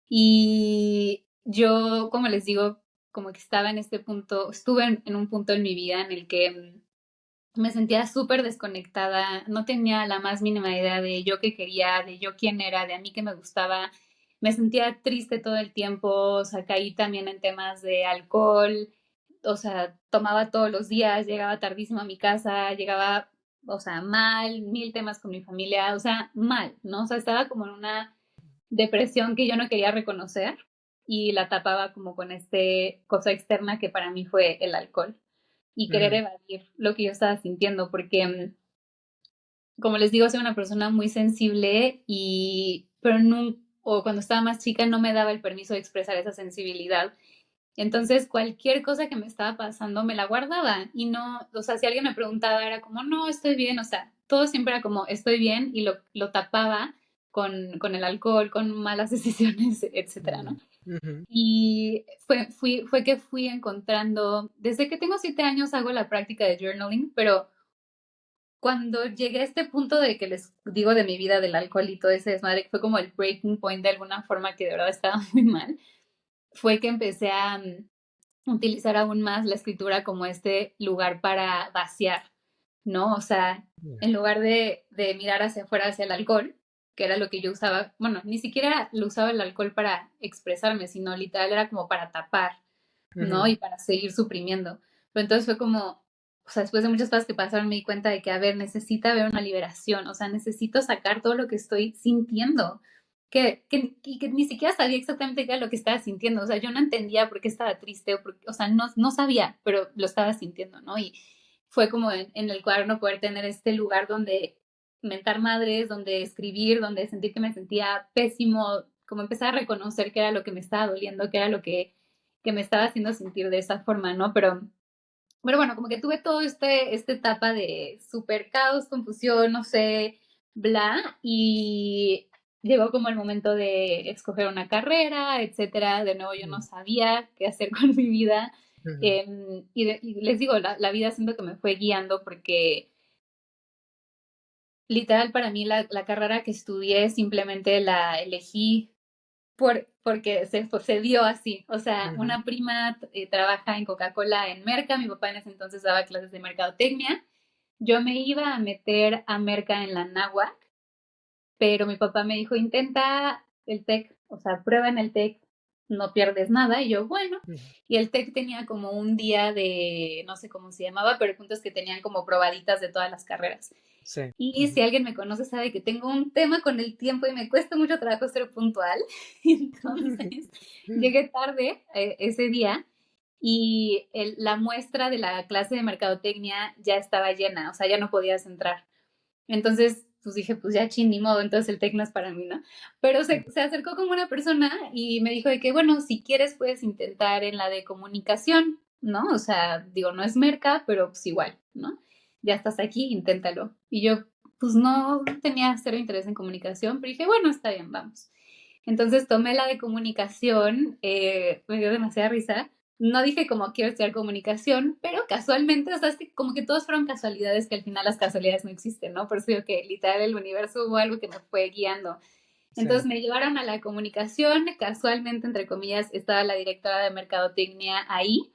Y yo, como les digo, como que estaba en este punto, estuve en un punto en mi vida en el que me sentía súper desconectada, no tenía la más mínima idea de yo qué quería, de yo quién era, de a mí qué me gustaba. Me sentía triste todo el tiempo, o sea, caí también en temas de alcohol, o sea, tomaba todos los días, llegaba tardísimo a mi casa, llegaba, o sea, mal, mil temas con mi familia, o sea, mal, ¿no? O sea, estaba como en una depresión que yo no quería reconocer y la tapaba como con este cosa externa que para mí fue el alcohol y querer ujú, evadir lo que yo estaba sintiendo, porque, como les digo, soy una persona muy sensible y, pero no, o cuando estaba más chica no me daba el permiso de expresar esa sensibilidad. Entonces, cualquier cosa que me estaba pasando me la guardaba y no, o sea, si alguien me preguntaba era como, no, estoy bien, o sea, todo siempre era como, estoy bien y lo tapaba con el alcohol, con malas decisiones, etcétera, mm, ¿no? ujú, Y fue que fui encontrando, desde que tengo 7 años hago la práctica de journaling, pero cuando llegué a este punto de que les digo de mi vida del alcohol y todo ese desmadre, que fue como el breaking point de alguna forma que de verdad estaba muy mal, fue que empecé a utilizar aún más la escritura como este lugar para vaciar, ¿no? O sea, ya, en lugar de mirar hacia afuera, hacia el alcohol, que era lo que yo usaba, bueno, ni siquiera lo usaba el alcohol para expresarme, sino literal era como para tapar, ¿no? ujú, Y para seguir suprimiendo. Pero entonces fue como, o sea, después de muchas cosas que pasaron, me di cuenta de que, a ver, necesita haber una liberación, o sea, necesito sacar todo lo que estoy sintiendo, que ni siquiera sabía exactamente qué era lo que estaba sintiendo. O sea, yo no entendía por qué estaba triste, o sea, no sabía, pero lo estaba sintiendo, ¿no? Y fue como en el cuaderno poder tener este lugar donde mentar madres, donde escribir, donde sentir que me sentía pésimo, como empezar a reconocer qué era lo que me estaba doliendo, qué era lo que me estaba haciendo sentir de esa forma, ¿no? Pero bueno, como que tuve todo esta etapa de super caos, confusión, no sé, bla, y llegó como el momento de escoger una carrera, etcétera. De nuevo, yo no sabía qué hacer con mi vida. Y les digo, la vida siento que me fue guiando porque literal para mí la carrera que estudié simplemente la elegí porque se dio así. O sea, una prima trabaja en Coca-Cola en Merca, mi papá en ese entonces daba clases de mercadotecnia. Yo me iba a meter a Merca en la náhuac, pero mi papá me dijo, intenta el TEC, o sea, prueba en el TEC, no pierdes nada. Y yo, bueno, y el TEC tenía como un día de, no sé cómo se llamaba, pero el punto es que tenían como probaditas de todas las carreras. Sí. Y si alguien me conoce sabe que tengo un tema con el tiempo y me cuesta mucho trabajo ser puntual. Entonces llegué tarde ese día y la muestra de la clase de mercadotecnia ya estaba llena, o sea, ya no podías entrar. Entonces, pues dije, pues ya chin, ni modo, entonces el TEC no es para mí, ¿no? Pero se acercó como una persona y me dijo de que, bueno, si quieres puedes intentar en la de comunicación, ¿no? O sea, digo, no es merca, pero pues igual, ¿no? Ya estás aquí, inténtalo. Y yo, pues no tenía cero interés en comunicación, pero dije, bueno, está bien, vamos. Entonces tomé la de comunicación, me dio demasiada risa. No dije como quiero estudiar comunicación, pero casualmente, o sea, es que como que todos fueron casualidades que al final las casualidades no existen, ¿no? Por eso digo que literal el universo hubo algo que me fue guiando. Entonces Sí. me llevaron a la comunicación, casualmente, entre comillas, estaba la directora de mercadotecnia ahí,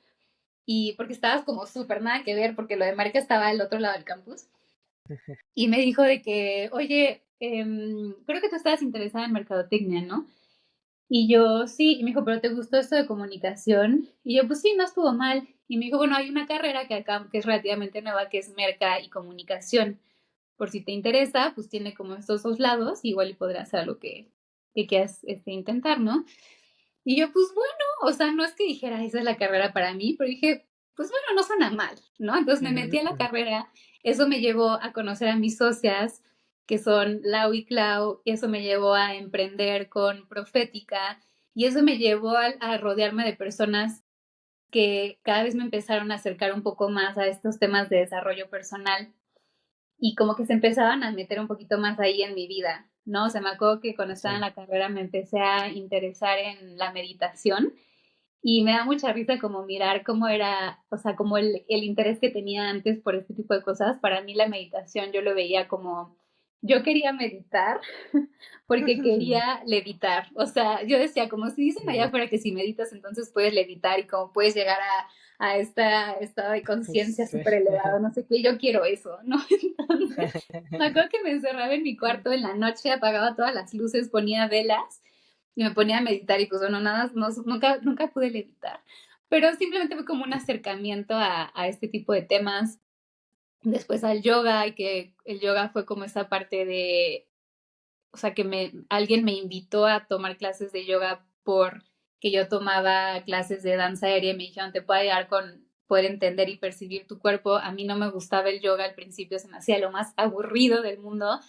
y porque estabas como súper nada que ver, porque lo de marca estaba al otro lado del campus, y me dijo de que, oye, creo que tú estabas interesada en mercadotecnia, ¿no? Y yo, sí, y me dijo, ¿pero te gustó esto de comunicación? Y yo, pues sí, no estuvo mal. Y me dijo, bueno, hay una carrera que acá, que es relativamente nueva, que es Merca y Comunicación. Por si te interesa, pues tiene como estos dos lados, igual y podrás hacer lo que quieras intentar, ¿no? Y yo, pues bueno, o sea, no es que dijera, esa es la carrera para mí, pero dije, pues bueno, no suena mal, ¿no? Entonces me metí a la carrera, eso me llevó a conocer a mis socias, que son Lau y Clau, y eso me llevó a emprender con Profética, y eso me llevó a rodearme de personas que cada vez me empezaron a acercar un poco más a estos temas de desarrollo personal y como que se empezaban a meter un poquito más ahí en mi vida, ¿no? O sea, me acuerdo que cuando estaba en Sí. la carrera me empecé a interesar en la meditación y me da mucha risa como mirar cómo era, o sea, como el interés que tenía antes por este tipo de cosas. Para mí la meditación yo lo veía como, yo quería meditar porque quería levitar. O sea, yo decía, como si dicen allá afuera que si meditas entonces puedes levitar y como puedes llegar a este estado de conciencia Sí. súper elevado, no sé qué, yo quiero eso, ¿no? Entonces, me acuerdo que me encerraba en mi cuarto en la noche, apagaba todas las luces, ponía velas y me ponía a meditar y pues bueno, nada, no, nunca pude levitar. Pero simplemente fue como un acercamiento a este tipo de temas. Después al yoga y que el yoga fue como esa parte de, o sea, que alguien me invitó a tomar clases de yoga por que yo tomaba clases de danza aérea y me dijeron, te puede ayudar con poder entender y percibir tu cuerpo. A mí no me gustaba el yoga al principio, se me hacía lo más aburrido del mundo,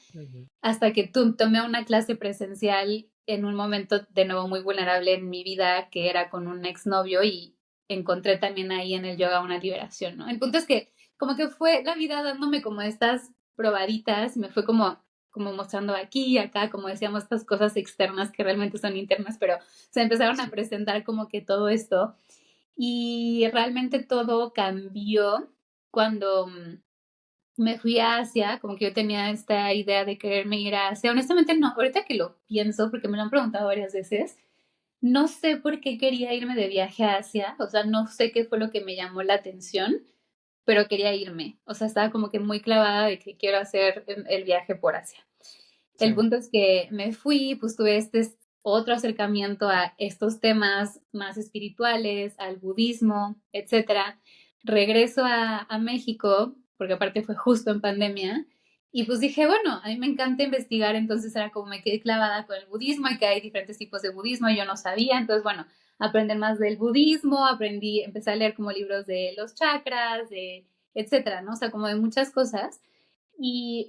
hasta que tomé una clase presencial en un momento de nuevo muy vulnerable en mi vida, que era con un exnovio, y encontré también ahí en el yoga una liberación, ¿no? El punto es que como que fue la vida dándome como estas probaditas, me fue como mostrando aquí y acá, como decíamos, estas cosas externas que realmente son internas, pero se empezaron a Sí. presentar como que todo esto y realmente todo cambió cuando me fui a Asia, como que yo tenía esta idea de quererme ir a Asia. Honestamente, no, ahorita que lo pienso, porque me lo han preguntado varias veces, no sé por qué quería irme de viaje a Asia, o sea, no sé qué fue lo que me llamó la atención, pero quería irme, o sea, estaba como que muy clavada de que quiero hacer el viaje por Asia. El Sí. punto es que me fui, pues tuve este otro acercamiento a estos temas más espirituales, al budismo, etcétera. Regreso a México, porque aparte fue justo en pandemia, Y pues dije, bueno, a mí me encanta investigar, entonces era como me quedé clavada con el budismo y que hay diferentes tipos de budismo y yo no sabía, entonces bueno, aprender más del budismo, aprendí, empecé a leer como libros de los chakras, de etcétera, ¿no? O sea, como de muchas cosas y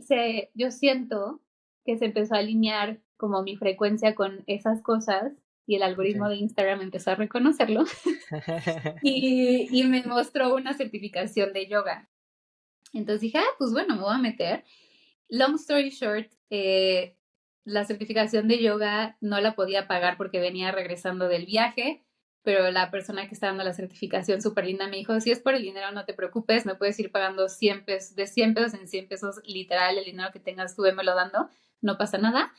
yo siento que se empezó a alinear como mi frecuencia con esas cosas y el algoritmo Okay. de Instagram empezó a reconocerlo y me mostró una certificación de yoga. Entonces dije, ah, pues bueno, me voy a meter. Long story short, la certificación de yoga no la podía pagar porque venía regresando del viaje, pero la persona que está dando la certificación súper linda me dijo, si es por el dinero no te preocupes, me puedes ir pagando 100 pesos, de 100 pesos en 100 pesos, literal, el dinero que tengas tú, lo dando, no pasa nada.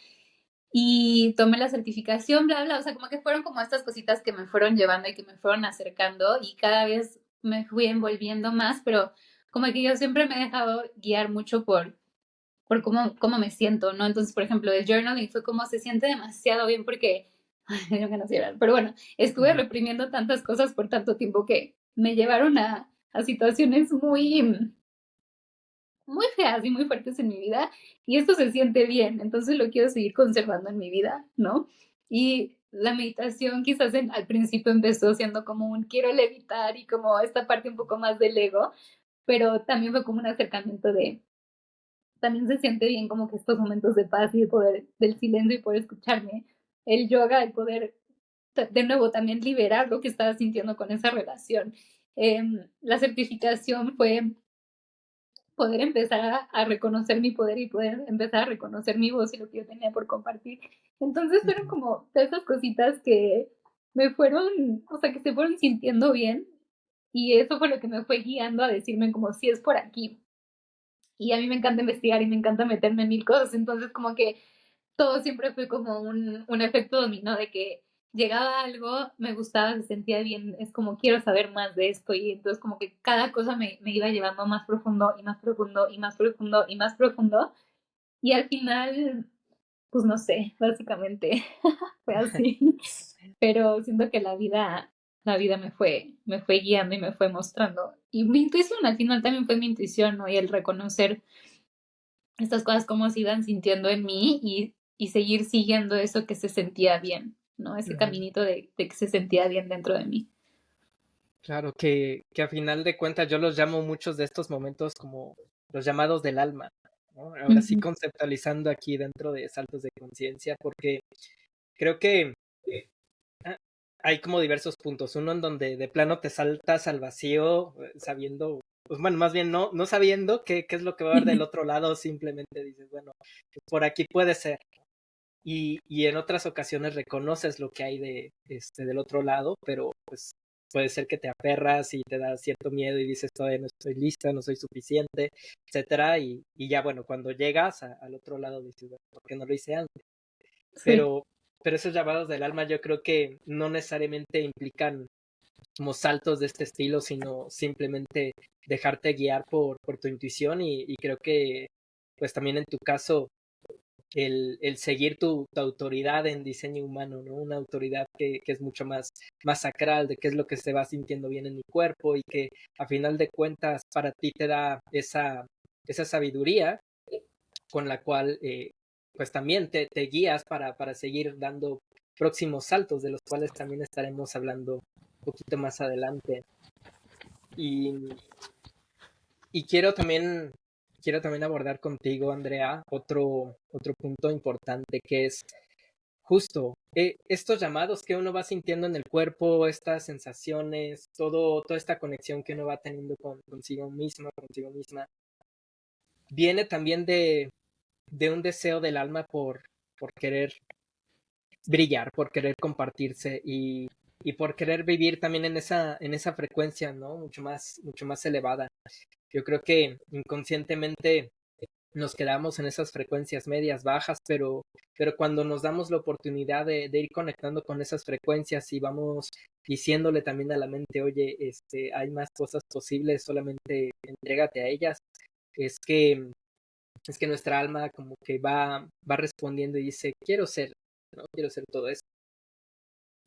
Y tomé la certificación, bla, bla, o sea, como que fueron como estas cositas que me fueron llevando y que me fueron acercando y cada vez me fui envolviendo más, pero como que yo siempre me he dejado guiar mucho por cómo me siento, ¿no? Entonces, por ejemplo, el journaling fue como se siente demasiado bien porque, ay, me dio ganas de llorar, pero bueno, estuve reprimiendo tantas cosas por tanto tiempo que me llevaron a situaciones muy feas y muy fuertes en mi vida y esto se siente bien, entonces lo quiero seguir conservando en mi vida, ¿no? Y la meditación quizás al principio empezó siendo como un quiero levitar y como esta parte un poco más del ego, pero también fue como un acercamiento de también se siente bien como que estos momentos de paz y de poder, del silencio y poder escucharme, el yoga, el poder de nuevo también liberar lo que estaba sintiendo con esa relación. La certificación fue poder empezar a reconocer mi poder y poder empezar a reconocer mi voz y lo que yo tenía por compartir. Entonces fueron como todas esas cositas que me fueron, o sea, que se fueron sintiendo bien y eso fue lo que me fue guiando a decirme como si es por aquí, y a mí me encanta investigar y me encanta meterme en mil cosas, entonces como que todo siempre fue como un efecto dominó de que llegaba algo, me gustaba, se sentía bien, es como quiero saber más de esto y entonces como que cada cosa me iba llevando más profundo y más profundo y más profundo y más profundo y al final, pues no sé, básicamente fue así, pero siento que la vida me fue guiando y me fue mostrando. Y mi intuición al final también fue mi intuición, ¿no? Y el reconocer estas cosas cómo se iban sintiendo en mí y seguir siguiendo eso que se sentía bien, ¿no? Ese caminito de que se sentía bien dentro de mí. Claro, que a final de cuentas yo los llamo muchos de estos momentos como los llamados del alma, ¿no? Ahora sí Ujú, conceptualizando aquí dentro de saltos de conciencia, porque creo que ah, hay como diversos puntos. Uno en donde de plano te saltas al vacío sabiendo, pues bueno, más bien no sabiendo qué es lo que va a haber del otro lado, simplemente dices, bueno, pues por aquí puede ser. Y en otras ocasiones reconoces lo que hay del otro lado, pero pues puede ser que te aferras y te da cierto miedo y dices todavía no estoy lista, no soy suficiente, etcétera, y ya bueno, cuando llegas al otro lado dices, bueno, ¿por qué no lo hice antes? sí, Pero, pero esos llamados del alma yo creo que no necesariamente implican como saltos de este estilo, sino simplemente dejarte guiar por tu intuición y creo que pues también en tu caso el seguir tu autoridad en diseño humano, ¿no? Una autoridad que es mucho más sacral, de qué es lo que se va sintiendo bien en mi cuerpo y que a final de cuentas para ti te da esa sabiduría con la cual pues también te guías para seguir dando próximos saltos, de los cuales también estaremos hablando un poquito más adelante. Y, y quiero también abordar contigo, Andrea, otro punto importante que es justo, estos llamados que uno va sintiendo en el cuerpo, estas sensaciones, toda esta conexión que uno va teniendo consigo misma, viene también de un deseo del alma por querer brillar, por querer compartirse y por querer vivir también en esa frecuencia, ¿no? Mucho más elevada. Yo creo que inconscientemente nos quedamos en esas frecuencias medias, bajas, pero cuando nos damos la oportunidad de ir conectando con esas frecuencias y vamos diciéndole también a la mente, oye, hay más cosas posibles, solamente entrégate a ellas, es que, es que nuestra alma como que va respondiendo y dice, quiero ser, ¿no? Quiero ser todo eso.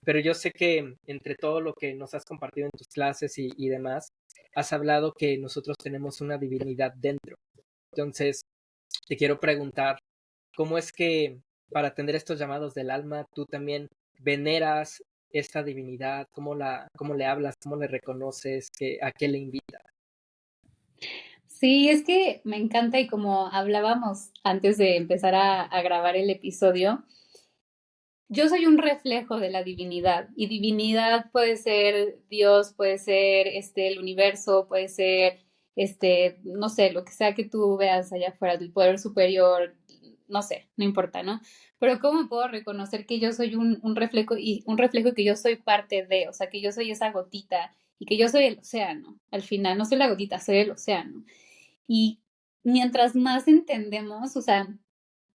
Pero yo sé que entre todo lo que nos has compartido en tus clases y demás, has hablado que nosotros tenemos una divinidad dentro. Entonces, te quiero preguntar, ¿cómo es que para atender estos llamados del alma, tú también veneras esta divinidad? ¿Cómo le hablas? ¿Cómo le reconoces? ¿A qué le invitas? Sí, es que me encanta y como hablábamos antes de empezar a grabar el episodio, yo soy un reflejo de la divinidad y divinidad puede ser Dios, puede ser el universo, puede ser no sé, lo que sea que tú veas allá afuera, del poder superior, no sé, no importa, ¿no? Pero ¿cómo puedo reconocer que yo soy un reflejo y un reflejo que yo soy parte de, o sea, que yo soy esa gotita y que yo soy el océano? Al final, no soy la gotita, soy el océano. Y mientras más entendemos, o sea,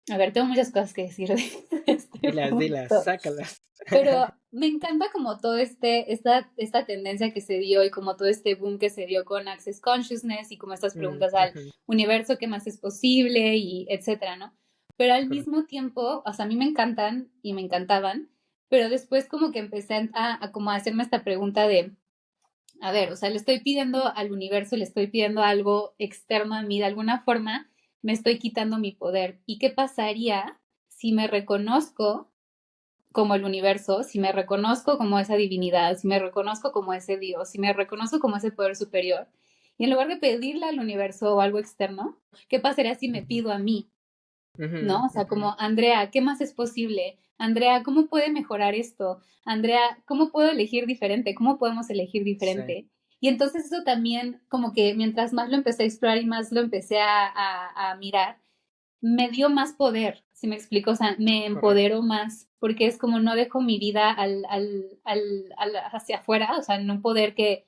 a ver, tengo muchas cosas que decir de este Dilas, punto, sácalas. pero me encanta como todo esta tendencia que se dio y como todo este boom que se dio con Access Consciousness y como estas preguntas al Ujú, universo, qué más es posible y etcétera, ¿no? Pero al correcto. mismo tiempo, o sea, a mí me encantan y me encantaban, pero después como que empecé como a hacerme esta pregunta de, a ver, o sea, le estoy pidiendo al universo, le estoy pidiendo algo externo a mí, de alguna forma me estoy quitando mi poder. ¿Y qué pasaría si me reconozco como el universo, si me reconozco como esa divinidad, si me reconozco como ese Dios, si me reconozco como ese poder superior? Y en lugar de pedirle al universo o algo externo, ¿qué pasaría si me Ujú, pido a mí? ujú, ¿No? O sea, ujú, como, Andrea, ¿qué más es posible? Andrea, ¿cómo puede mejorar esto? Andrea, ¿cómo puedo elegir diferente? ¿Cómo podemos elegir sí, diferente? Y entonces eso también, como que mientras más lo empecé a explorar y más lo empecé a mirar, me dio más poder, si me explico, o sea, me correcto. empoderó más, porque es como no dejo mi vida hacia afuera, o sea, en un poder que,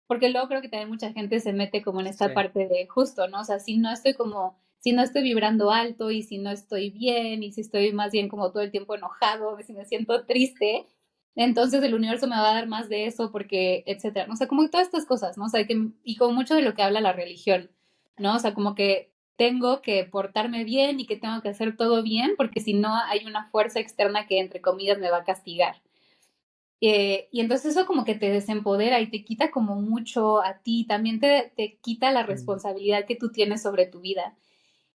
porque luego creo que también mucha gente se mete como en esta Sí. parte de justo, ¿no? O sea, si no estoy vibrando alto y si no estoy bien y si estoy más bien como todo el tiempo enojado, si me siento triste, entonces el universo me va a dar más de eso porque, etcétera, ¿no? O sea, como todas estas cosas, ¿no? O sea, y como mucho de lo que habla la religión, ¿no? O sea, como que tengo que portarme bien y que tengo que hacer todo bien porque si no hay una fuerza externa que, entre comillas, me va a castigar. Y entonces eso como que te desempodera y te quita como mucho a ti, también te quita la Mm, responsabilidad que tú tienes sobre tu vida.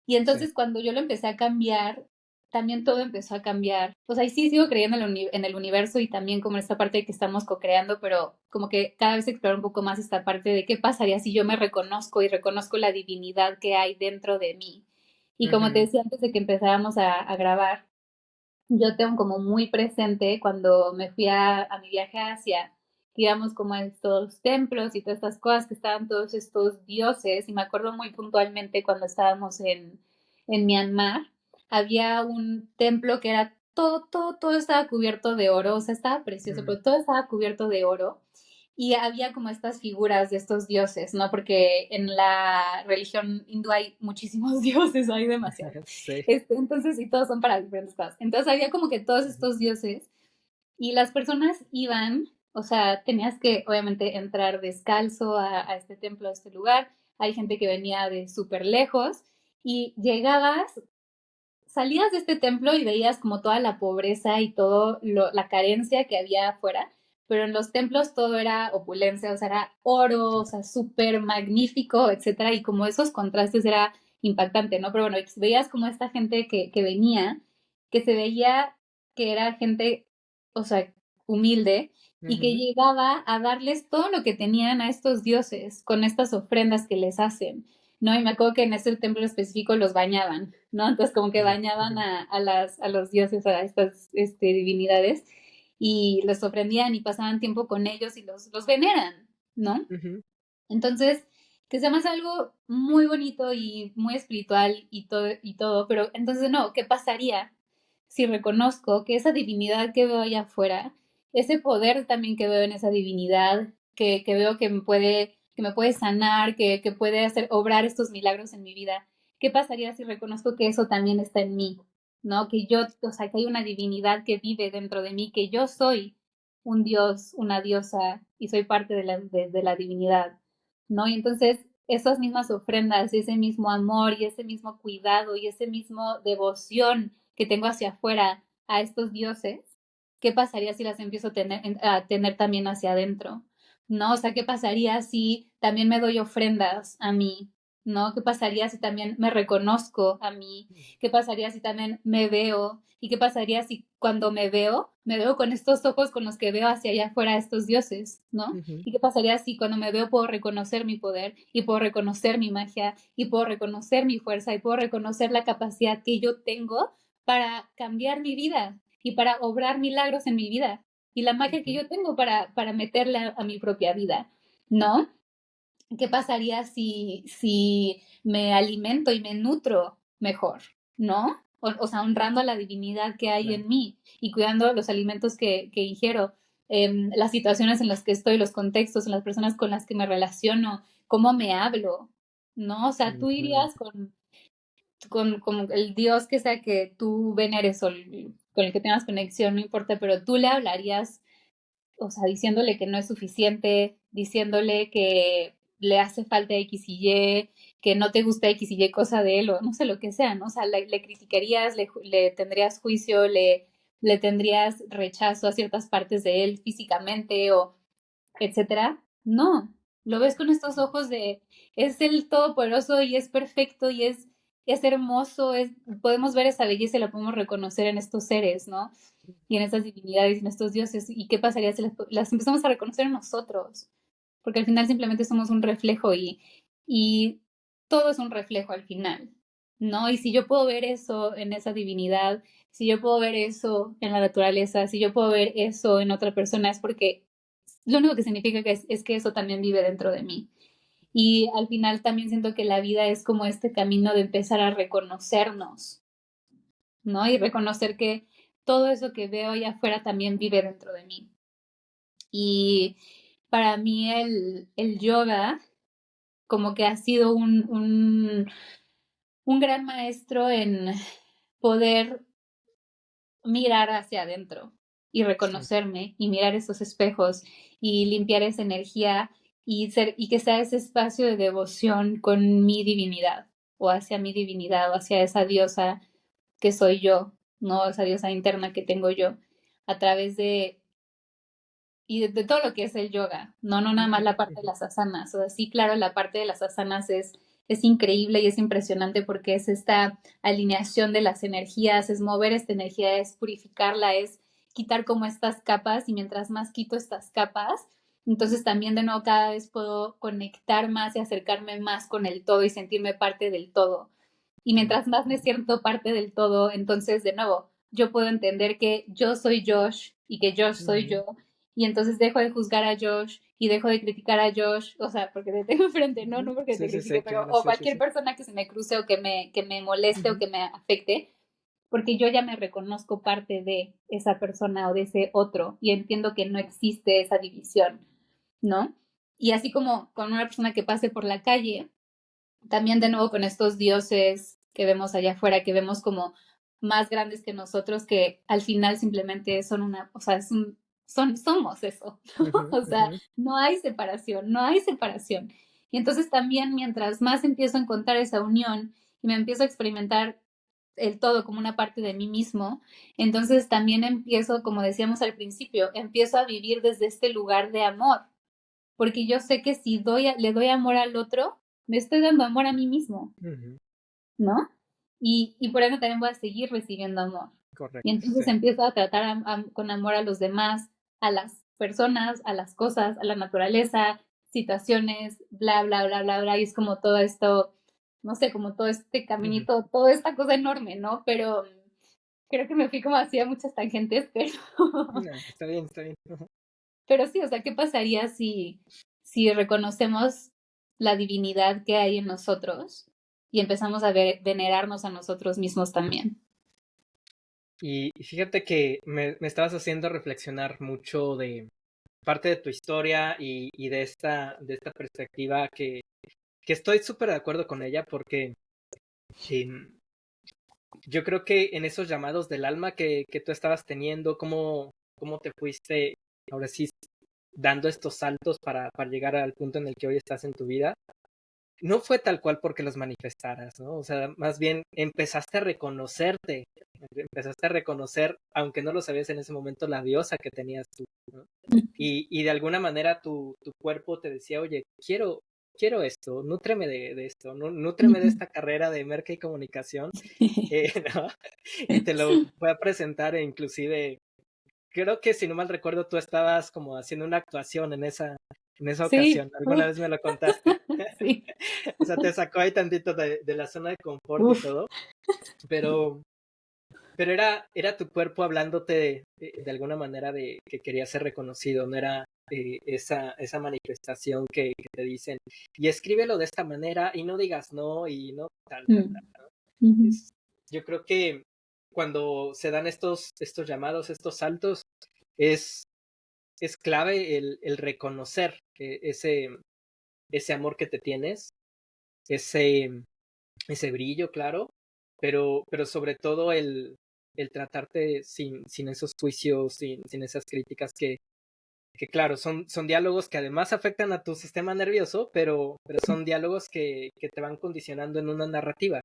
Y sí. entonces cuando yo lo empecé a cambiar, también todo empezó a cambiar. O sea, y sí sigo creyendo en el universo y también como en esta parte de que estamos co-creando, pero como que cada vez exploro un poco más esta parte de qué pasaría si yo me reconozco y reconozco la divinidad que hay dentro de mí. Y como te Ujú, decía antes de que empezáramos a grabar, yo tengo como muy presente cuando me fui a mi viaje a Asia, que íbamos como a estos templos y todas estas cosas, que estaban todos estos dioses, y me acuerdo muy puntualmente cuando estábamos en Myanmar, había un templo que era todo estaba cubierto de oro, o sea, estaba precioso, mm, pero todo estaba cubierto de oro. Y había como estas figuras de estos dioses, ¿no? Porque en la religión hindú hay muchísimos dioses, hay demasiados. sí. Entonces, y todos son para diferentes cosas. Entonces había como que todos Ujú, estos dioses y las personas iban, o sea, tenías que obviamente entrar descalzo a este templo, a este lugar. Hay gente que venía de súper lejos y llegabas, salías de este templo y veías como toda la pobreza y todo la carencia que había afuera, pero en los templos todo era opulencia, o sea, era oro, o sea, súper magnífico, etcétera, y como esos contrastes era impactante, ¿no? Pero bueno, veías como esta gente que venía, que se veía que era gente, o sea, humilde, y que ujú, llegaba a darles todo lo que tenían a estos dioses con estas ofrendas que les hacen. ¿No? Y me acuerdo que en ese templo específico los bañaban, ¿no? Entonces como que mm, bañaban ujú, a los dioses, a estas divinidades, y los ofrendían y pasaban tiempo con ellos y los veneran, ¿no? ujú, Entonces, que se me hace algo muy bonito y muy espiritual y todo, pero entonces no, ¿qué pasaría si reconozco que esa divinidad que veo allá afuera, ese poder también que veo en esa divinidad, que veo que me puede sanar, que puede hacer obrar estos milagros en mi vida, ¿qué pasaría si reconozco que eso también está en mí? ¿No? Que yo, o sea, que hay una divinidad que vive dentro de mí, que yo soy un dios, una diosa y soy parte de la divinidad, ¿no? Y entonces esas mismas ofrendas y ese mismo amor y ese mismo cuidado y ese mismo devoción que tengo hacia afuera a estos dioses, ¿qué pasaría si las empiezo a tener también hacia adentro? ¿No? O sea, ¿qué pasaría si también me doy ofrendas a mí? ¿no? ¿Qué pasaría si también me reconozco a mí? ¿Qué pasaría si también me veo? ¿Y qué pasaría si cuando me veo con estos ojos con los que veo hacia allá afuera a estos dioses, ¿no? Ujú, ¿Y qué pasaría si cuando me veo puedo reconocer mi poder y puedo reconocer mi magia y puedo reconocer mi fuerza y puedo reconocer la capacidad que yo tengo para cambiar mi vida y para obrar milagros en mi vida y la magia que ujú, yo tengo para meterla a mi propia vida, ¿no? ¿Qué pasaría si me alimento y me nutro mejor, ¿no? O sea, honrando a la divinidad que hay claro. en mí y cuidando los alimentos que ingiero, las situaciones en las que estoy, los contextos, en las personas con las que me relaciono, cómo me hablo, ¿no? O sea, tú Ujú, irías con el Dios que sea que tú veneres o con el que tengas conexión, no importa, pero tú le hablarías, o sea, diciéndole que no es suficiente, diciéndole que le hace falta X y Y, que no te gusta X y Y cosa de él, o no sé lo que sea, ¿no? O sea, le criticarías, le tendrías juicio, le tendrías rechazo a ciertas partes de él físicamente o etcétera. No, lo ves con estos ojos de es el todopoderoso y es perfecto y es hermoso, podemos ver esa belleza y la podemos reconocer en estos seres, ¿no? Y en estas divinidades y en estos dioses. ¿Y qué pasaría si las empezamos a reconocer en nosotros? Porque al final simplemente somos un reflejo y todo es un reflejo al final, ¿no? Y si yo puedo ver eso en esa divinidad, si yo puedo ver eso en la naturaleza, si yo puedo ver eso en otra persona, es porque lo único que significa es que eso también vive dentro de mí. Y al final también siento que la vida es como este camino de empezar a reconocernos, ¿no? Y reconocer que todo eso que veo allá afuera también vive dentro de mí. Y para mí el yoga como que ha sido un gran maestro en poder mirar hacia adentro y sí, reconocerme y mirar esos espejos y limpiar esa energía y que sea ese espacio de devoción con mi divinidad o hacia mi divinidad o hacia esa diosa que soy yo, ¿no? Esa diosa interna que tengo yo a través de todo lo que es el yoga, no nada más ujú, la parte de ujú, las asanas, o sea, sí, claro, la parte de las asanas es increíble y es impresionante porque es esta alineación de las energías, es mover esta energía, es purificarla, es quitar como estas capas y mientras más quito estas capas, entonces también de nuevo cada vez puedo conectar más y acercarme más con el todo y sentirme parte del todo. Y claro. mientras más me siento parte del todo, entonces de nuevo, yo puedo entender que yo soy Josh y que Josh soy Ujú, yo y entonces dejo de juzgar a Josh y dejo de criticar a Josh, o sea, porque te tengo enfrente, no, ujú. no porque te Sí, sí, critique, sí, pero claro, o sí, sí, cualquier sí. persona que se me cruce o que me moleste o Ujú, que me afecte, porque yo ya me reconozco parte de esa persona o de ese otro y entiendo que no existe esa división, ¿no? Y así como con una persona que pase por la calle, también de nuevo con estos dioses que vemos allá afuera, que vemos como más grandes que nosotros, que al final simplemente son una, o sea, somos eso, ujú, o sea, ujú, no hay separación, no hay separación. Y entonces también mientras más empiezo a encontrar esa unión y me empiezo a experimentar el todo como una parte de mí mismo, entonces también empiezo, como decíamos al principio, empiezo a vivir desde este lugar de amor, porque yo sé que si le doy amor al otro, me estoy dando amor a mí mismo, ujú. ¿no? Y por eso también voy a seguir recibiendo amor. Y Correcto, entonces sí. empiezo a tratar con amor a los demás, a las personas, a las cosas, a la naturaleza, situaciones, bla, bla, bla, bla, bla. Y es como todo esto, no sé, como todo este Ujú. caminito, toda esta cosa enorme, ¿no? Pero creo que me fui como así a muchas tangentes, pero No, está bien, está bien. pero sí, o sea, ¿qué pasaría si reconocemos la divinidad que hay en nosotros y empezamos a venerarnos a nosotros mismos también? Y fíjate que me estabas haciendo reflexionar mucho de parte de tu historia y de esta perspectiva que estoy súper de acuerdo con ella porque em, yo creo que en esos llamados del alma que tú estabas teniendo, cómo te fuiste ahora sí dando estos saltos para llegar al punto en el que hoy estás en tu vida, no fue tal cual porque los manifestaras, ¿no? O sea, más bien empezaste a reconocerte, empezaste a reconocer, aunque no lo sabías en ese momento, la diosa que tenías tú, ¿no? Y de alguna manera tu cuerpo te decía, oye, quiero esto, nútreme de esto, nútreme de esta carrera de merca y comunicación, ¿no? Y te lo voy a presentar e inclusive, creo que si no mal recuerdo, tú estabas como haciendo una actuación en esa Sí, ocasión, alguna vez me lo contaste. sí, O sea, te sacó ahí tantito de la zona de confort y uf, todo, pero, pero era tu cuerpo hablándote de alguna manera de que quería ser reconocido, no era esa manifestación que te dicen, y escríbelo de esta manera y no digas no y no tal, tal, mm, tal. ujú, Yo creo que cuando se dan estos llamados, estos saltos, es, es clave el reconocer que ese amor que te tienes, ese, ese brillo, claro, pero sobre todo el tratarte sin esos juicios, sin esas críticas que claro, son diálogos que además afectan a tu sistema nervioso, pero son diálogos que te van condicionando en una narrativa.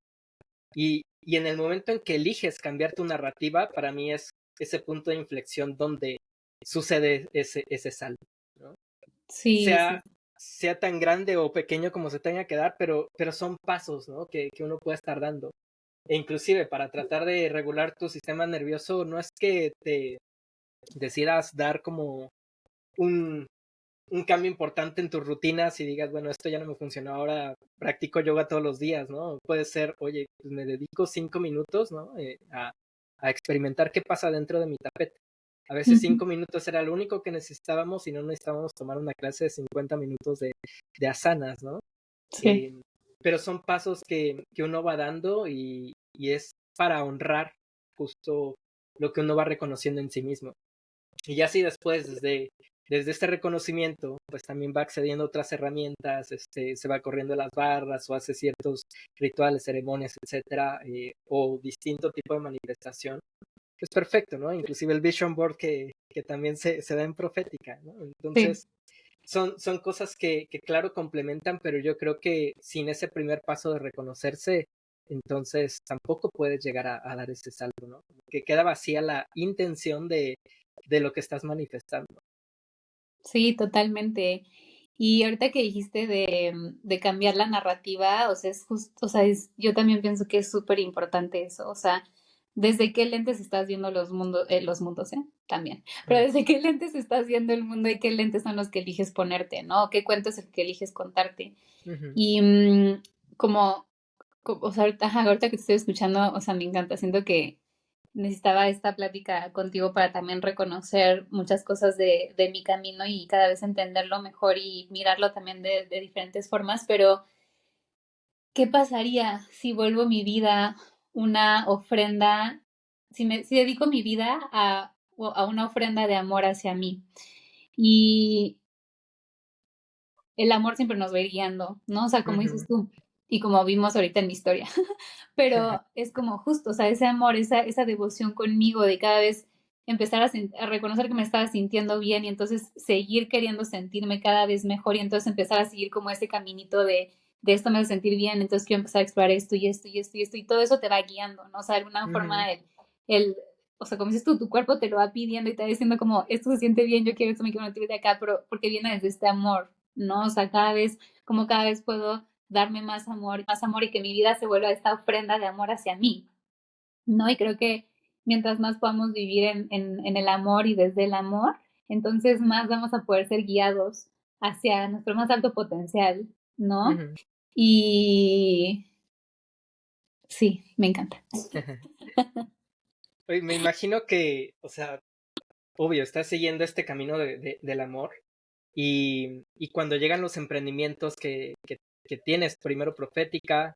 Y en el momento en que eliges cambiar tu narrativa, para mí es ese punto de inflexión donde sucede ese salto, ¿no? sí, sí, Sea tan grande o pequeño como se tenga que dar, pero son pasos, ¿no? Que uno puede estar dando. E inclusive para tratar de regular tu sistema nervioso, no es que te decidas dar como un, un cambio importante en tus rutinas y digas, bueno, esto ya no me funcionó, ahora practico yoga todos los días, ¿no? Puede ser, oye, pues me dedico 5 minutos, ¿no? A experimentar qué pasa dentro de mi tapete. A veces ujú, 5 minutos era lo único que necesitábamos y no necesitábamos tomar una clase de 50 minutos de asanas, ¿no? sí, Eh, pero son pasos que uno va dando y es para honrar justo lo que uno va reconociendo en sí mismo. Y ya así después, desde este reconocimiento, pues también va accediendo a otras herramientas, se va corriendo las barras o hace ciertos rituales, ceremonias, etcétera, o distinto tipo de manifestación. Es perfecto, ¿no? Inclusive el Vision Board que también se da en profética, ¿no? sí. Entonces, son cosas que claro complementan, pero yo creo que sin ese primer paso de reconocerse, entonces tampoco puedes llegar a dar ese salto, ¿no? Que queda vacía la intención de lo que estás manifestando. Sí, totalmente. Y ahorita que dijiste de cambiar la narrativa, o sea, es justo, o sea, yo también pienso que es súper importante eso, o sea, desde qué lentes estás viendo los mundos, ¿eh? También, pero Mm, desde qué lentes estás viendo el mundo y qué lentes son los que eliges ponerte, ¿no? ¿Qué cuento es el que eliges contarte? ujú, Y como, o sea, ahorita que te estoy escuchando, o sea, me encanta, siento que necesitaba esta plática contigo para también reconocer muchas cosas de mi camino y cada vez entenderlo mejor y mirarlo también de diferentes formas, pero ¿qué pasaría si vuelvo mi vida una ofrenda, si dedico mi vida a una ofrenda de amor hacia mí? Y el amor siempre nos va a ir guiando, ¿no? O sea, como dices ujú. tú, y como vimos ahorita en mi historia, pero es como justo, o sea, ese amor, esa devoción conmigo de cada vez empezar a reconocer que me estaba sintiendo bien y entonces seguir queriendo sentirme cada vez mejor y entonces empezar a seguir como ese caminito de esto me hace sentir bien, entonces quiero empezar a explorar esto y esto y esto y esto y todo eso te va guiando, ¿no? O sea, de alguna Ujú, forma el o sea, como dices tú, tu cuerpo te lo va pidiendo y te va diciendo como, esto se siente bien, yo quiero esto, me quiero sentir de acá, pero porque viene desde este amor, ¿no? O sea, cada vez puedo darme más amor y que mi vida se vuelva esta ofrenda de amor hacia mí, ¿no? Y creo que mientras más podamos vivir en el amor y desde el amor, entonces más vamos a poder ser guiados hacia nuestro más alto potencial, ¿no? ujú. Y sí, me encanta. Oye, me imagino que, o sea, obvio, estás siguiendo este camino del amor y cuando llegan los emprendimientos que tienes, primero Profética,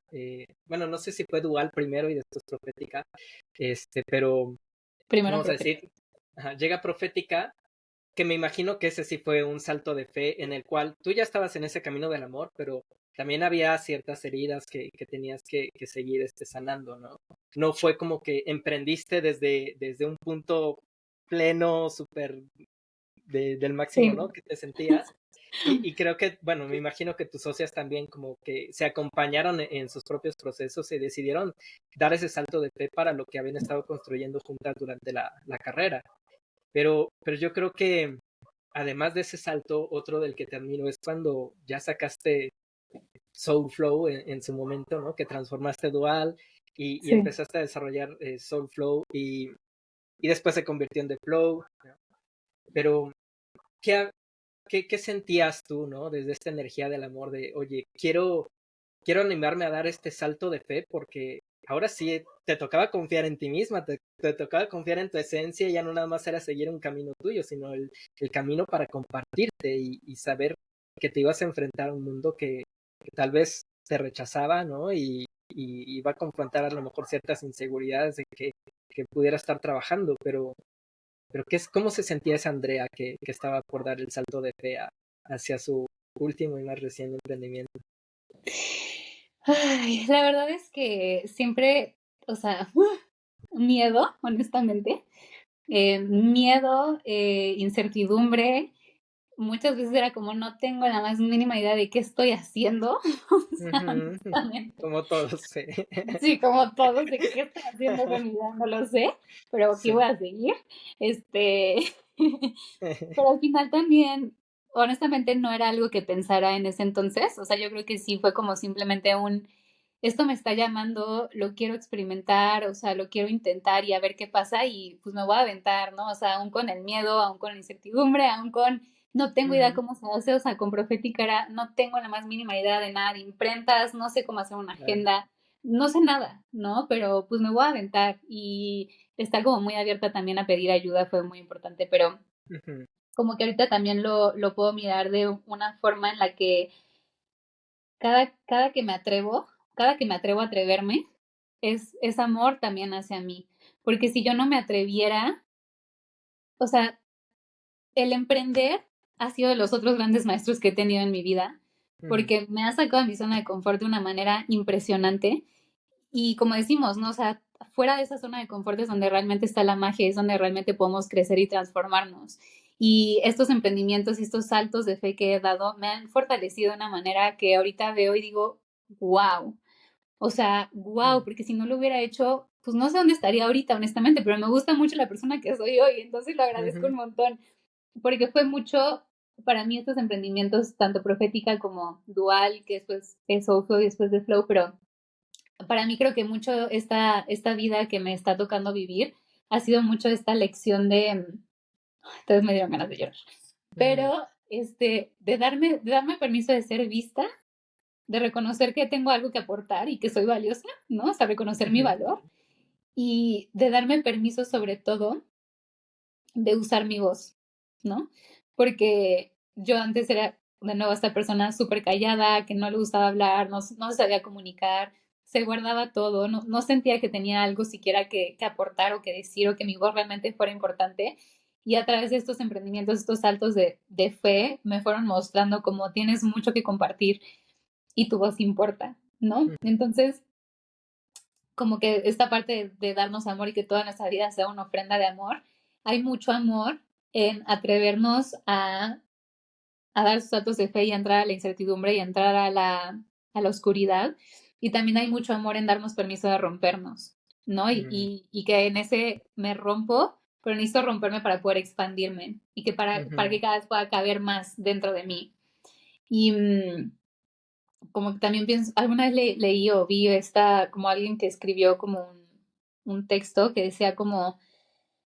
bueno, no sé si fue Dual primero y después Profética, pero Primero vamos a profeta. decir, ajá, llega Profética, que me imagino que ese sí fue un salto de fe en el cual tú ya estabas en ese camino del amor, pero también había ciertas heridas que tenías que seguir sanando, ¿no? No fue como que emprendiste desde un punto pleno, súper del máximo, Sí, ¿no? Que te sentías. Y creo que, bueno, me imagino que tus socias también como que se acompañaron en sus propios procesos y decidieron dar ese salto de fe para lo que habían estado construyendo juntas durante la carrera. Pero yo creo que además de ese salto, otro del que te admiro es cuando ya sacaste Soulflow en su momento, ¿no? Que transformaste Dual y Sí. empezaste a desarrollar Soulflow y después se convirtió en The Flow, ¿no? Pero, ¿qué, ¿qué sentías tú, ¿no? Desde esta energía del amor de, oye, quiero animarme a dar este salto de fe porque ahora sí te tocaba confiar en ti misma, te tocaba confiar en tu esencia, ya no nada más era seguir un camino tuyo, sino el camino para compartirte y saber que te ibas a enfrentar a un mundo que tal vez te rechazaba, ¿no? Y iba a confrontar a lo mejor ciertas inseguridades de que pudiera estar trabajando, pero ¿cómo se sentía esa Andrea que estaba por dar el salto de fe hacia su último y más reciente emprendimiento? Ay, la verdad es que siempre, o sea, miedo, honestamente, miedo, incertidumbre. Muchas veces era como no tengo la más mínima idea de qué estoy haciendo, o sea, Ujú, honestamente. como todos, sí. Sí, como todos, de qué estoy haciendo con mi vida, no lo sé, pero aquí voy Sí. a seguir. Este, pero al final también, honestamente, no era algo que pensara en ese entonces. O sea, yo creo que sí fue como simplemente esto me está llamando, lo quiero experimentar, o sea, lo quiero intentar y a ver qué pasa y pues me voy a aventar, ¿no? O sea, aún con el miedo, aún con la incertidumbre, aún con no tengo idea Ujú, cómo se hace, o sea, con Profética era, no tengo la más mínima idea de nada de imprentas, no sé cómo hacer una claro. agenda, no sé nada, ¿no? Pero pues me voy a aventar y estar como muy abierta también a pedir ayuda fue muy importante, pero Ujú, como que ahorita también lo puedo mirar de una forma en la que cada que me atrevo, cada que me atrevo a atreverme, es amor también hacia mí. Porque si yo no me atreviera, o sea, el emprender ha sido de los otros grandes maestros que he tenido en mi vida, ujú, porque me ha sacado de mi zona de confort de una manera impresionante. Y como decimos, ¿no? O sea, fuera de esa zona de confort es donde realmente está la magia, es donde realmente podemos crecer y transformarnos. Y estos emprendimientos y estos saltos de fe que he dado me han fortalecido de una manera que ahorita veo y digo, wow. O sea, wow, ujú, porque si no lo hubiera hecho, pues no sé dónde estaría ahorita, honestamente, pero me gusta mucho la persona que soy hoy, entonces lo agradezco ujú, un montón, porque fue mucho para mí estos emprendimientos, tanto Profética como Dual, que después es Soulflow y después de Flow, pero para mí creo que mucho esta vida que me está tocando vivir ha sido mucho esta lección de, entonces me dieron ganas de llorar, ujú, pero de darme permiso de ser vista, de reconocer que tengo algo que aportar y que soy valiosa, ¿no? O sea, reconocer mi ujú, valor y de darme permiso sobre todo de usar mi voz, ¿no? Porque yo antes era de nuevo esta persona súper callada, que no le gustaba hablar, no sabía comunicar, se guardaba todo, no sentía que tenía algo siquiera que aportar o que decir o que mi voz realmente fuera importante. Y a través de estos emprendimientos, estos saltos de fe, me fueron mostrando cómo tienes mucho que compartir y tu voz importa, ¿no? ujú, Entonces, como que esta parte de darnos amor y que toda nuestra vida sea una ofrenda de amor, hay mucho amor en atrevernos a dar sus saltos de fe y a entrar a la incertidumbre y a entrar a la oscuridad. Y también hay mucho amor en darnos permiso de rompernos, ¿no? Y, ujú, y, y que en ese me rompo, pero necesito romperme para poder expandirme y que para ujú, que cada vez pueda caber más dentro de mí. Y como que también pienso, alguna vez leí o vi como alguien que escribió como un texto que decía como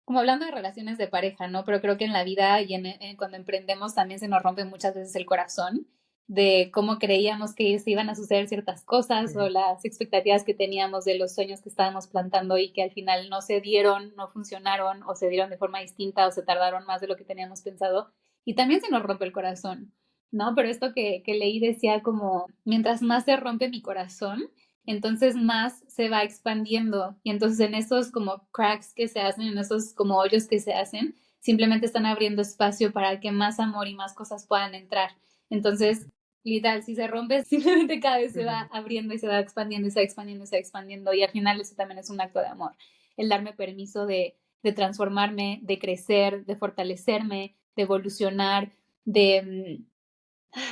hablando de relaciones de pareja, ¿no? Pero creo que en la vida y cuando emprendemos también se nos rompe muchas veces el corazón de cómo creíamos que se iban a suceder ciertas cosas o ujú, las expectativas que teníamos de los sueños que estábamos plantando y que al final no se dieron, no funcionaron o se dieron de forma distinta o se tardaron más de lo que teníamos pensado. Y también se nos rompe el corazón, ¿no? Pero esto que leí decía como, mientras más se rompe mi corazón, entonces más se va expandiendo y entonces en esos como cracks que se hacen, en esos como hoyos que se hacen, simplemente están abriendo espacio para que más amor y más cosas puedan entrar. Entonces, literal, si se rompe, simplemente cada vez se va ujú. abriendo y se va expandiendo y se va expandiendo y se va expandiendo y al final eso también es un acto de amor, el darme permiso de transformarme, de crecer, de fortalecerme, de evolucionar,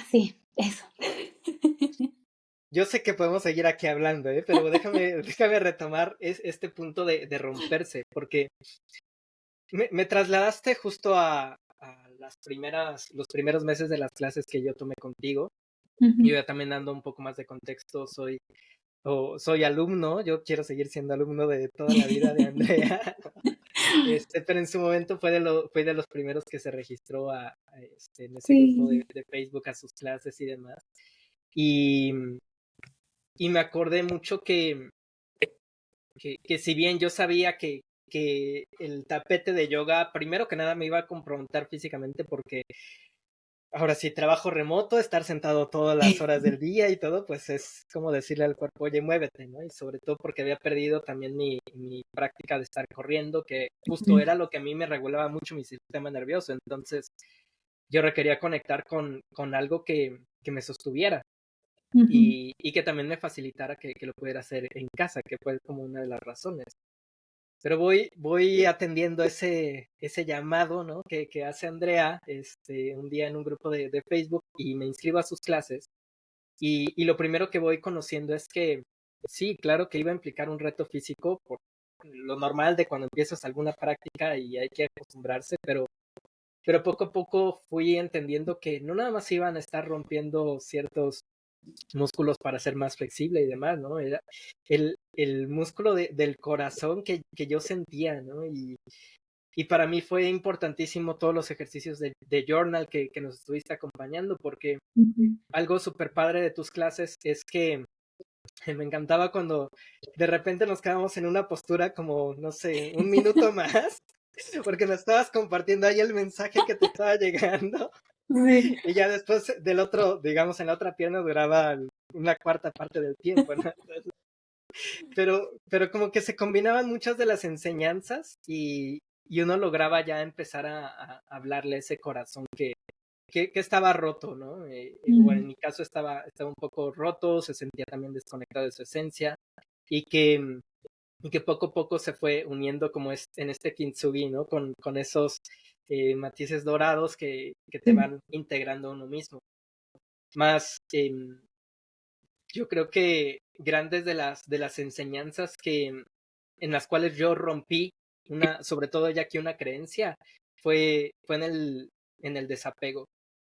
sí, eso. Yo sé que podemos seguir aquí hablando, ¿eh? Pero déjame retomar este punto de romperse, porque me trasladaste justo a los primeros meses de las clases que yo tomé contigo. Yo ya también dando un poco más de contexto, soy alumno, yo quiero seguir siendo alumno de toda la vida de Andrea, pero en su momento fue de los primeros que se registró en ese grupo Sí. de Facebook a sus clases y demás. Y, y me acordé mucho que si bien yo sabía que el tapete de yoga, primero que nada me iba a confrontar físicamente porque ahora sí, trabajo remoto, estar sentado todas las horas del día y todo, pues es como decirle al cuerpo, oye, muévete, ¿no? Y sobre todo porque había perdido también mi práctica de estar corriendo, que justo era lo que a mí me regulaba mucho mi sistema nervioso. Entonces, yo requería conectar con algo que me sostuviera y que también me facilitara que lo pudiera hacer en casa, que fue como una de las razones. Pero voy atendiendo ese llamado, ¿no? Que hace Andrea un día en un grupo de Facebook y me inscribo a sus clases. Y lo primero que voy conociendo es que sí, claro que iba a implicar un reto físico por lo normal de cuando empiezas alguna práctica y hay que acostumbrarse, pero poco a poco fui entendiendo que no nada más iban a estar rompiendo ciertos músculos para ser más flexible y demás, ¿no? Era el músculo del corazón que yo sentía, ¿no? Y para mí fue importantísimo todos los ejercicios de journal que nos estuviste acompañando, porque algo súper padre de tus clases es que me encantaba cuando de repente nos quedábamos en una postura como, no sé, un minuto más, porque nos estabas compartiendo ahí el mensaje que te estaba llegando. Sí. Y ya después del otro, digamos, en la otra pierna duraba una cuarta parte del tiempo, ¿no? Pero como que se combinaban muchas de las enseñanzas y uno lograba ya empezar a hablarle a ese corazón que estaba roto, ¿no? O en mi caso estaba un poco roto, se sentía también desconectado de su esencia y que poco a poco se fue uniendo como en este kintsugi, ¿no? Con esos matices dorados que te van integrando a uno mismo. Más, yo creo que grandes de las enseñanzas en las cuales yo rompí, sobre todo ya que una creencia, fue en el desapego.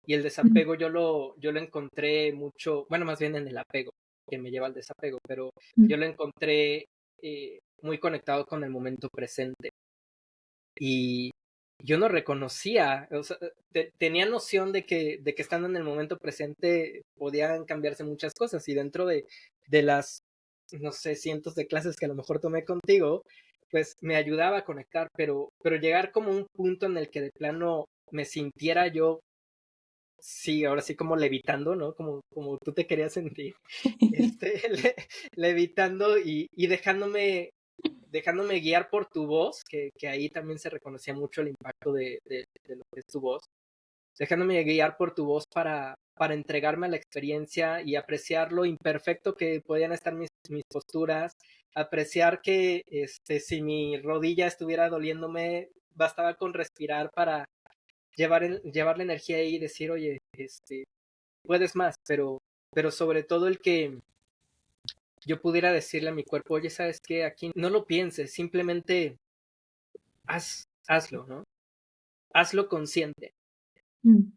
Y el desapego yo lo encontré mucho, bueno, más bien en el apego, que me lleva al desapego, pero yo lo encontré muy conectado con el momento presente. Y yo no reconocía, o sea, tenía noción de que estando en el momento presente podían cambiarse muchas cosas y dentro de las, no sé, cientos de clases que a lo mejor tomé contigo, pues me ayudaba a conectar, pero llegar como a un punto en el que de plano me sintiera yo, sí, ahora sí como levitando, ¿no? Como tú te querías sentir, levitando y dejándome guiar por tu voz, que ahí también se reconocía mucho el impacto de lo que es tu voz, dejándome guiar por tu voz para entregarme a la experiencia y apreciar lo imperfecto que podían estar mis posturas, apreciar que si mi rodilla estuviera doliéndome, bastaba con respirar para llevar la energía ahí y decir, oye, puedes más, pero sobre todo el que yo pudiera decirle a mi cuerpo, oye, ¿sabes qué? Aquí no lo pienses, simplemente hazlo, ¿no? Hazlo consciente.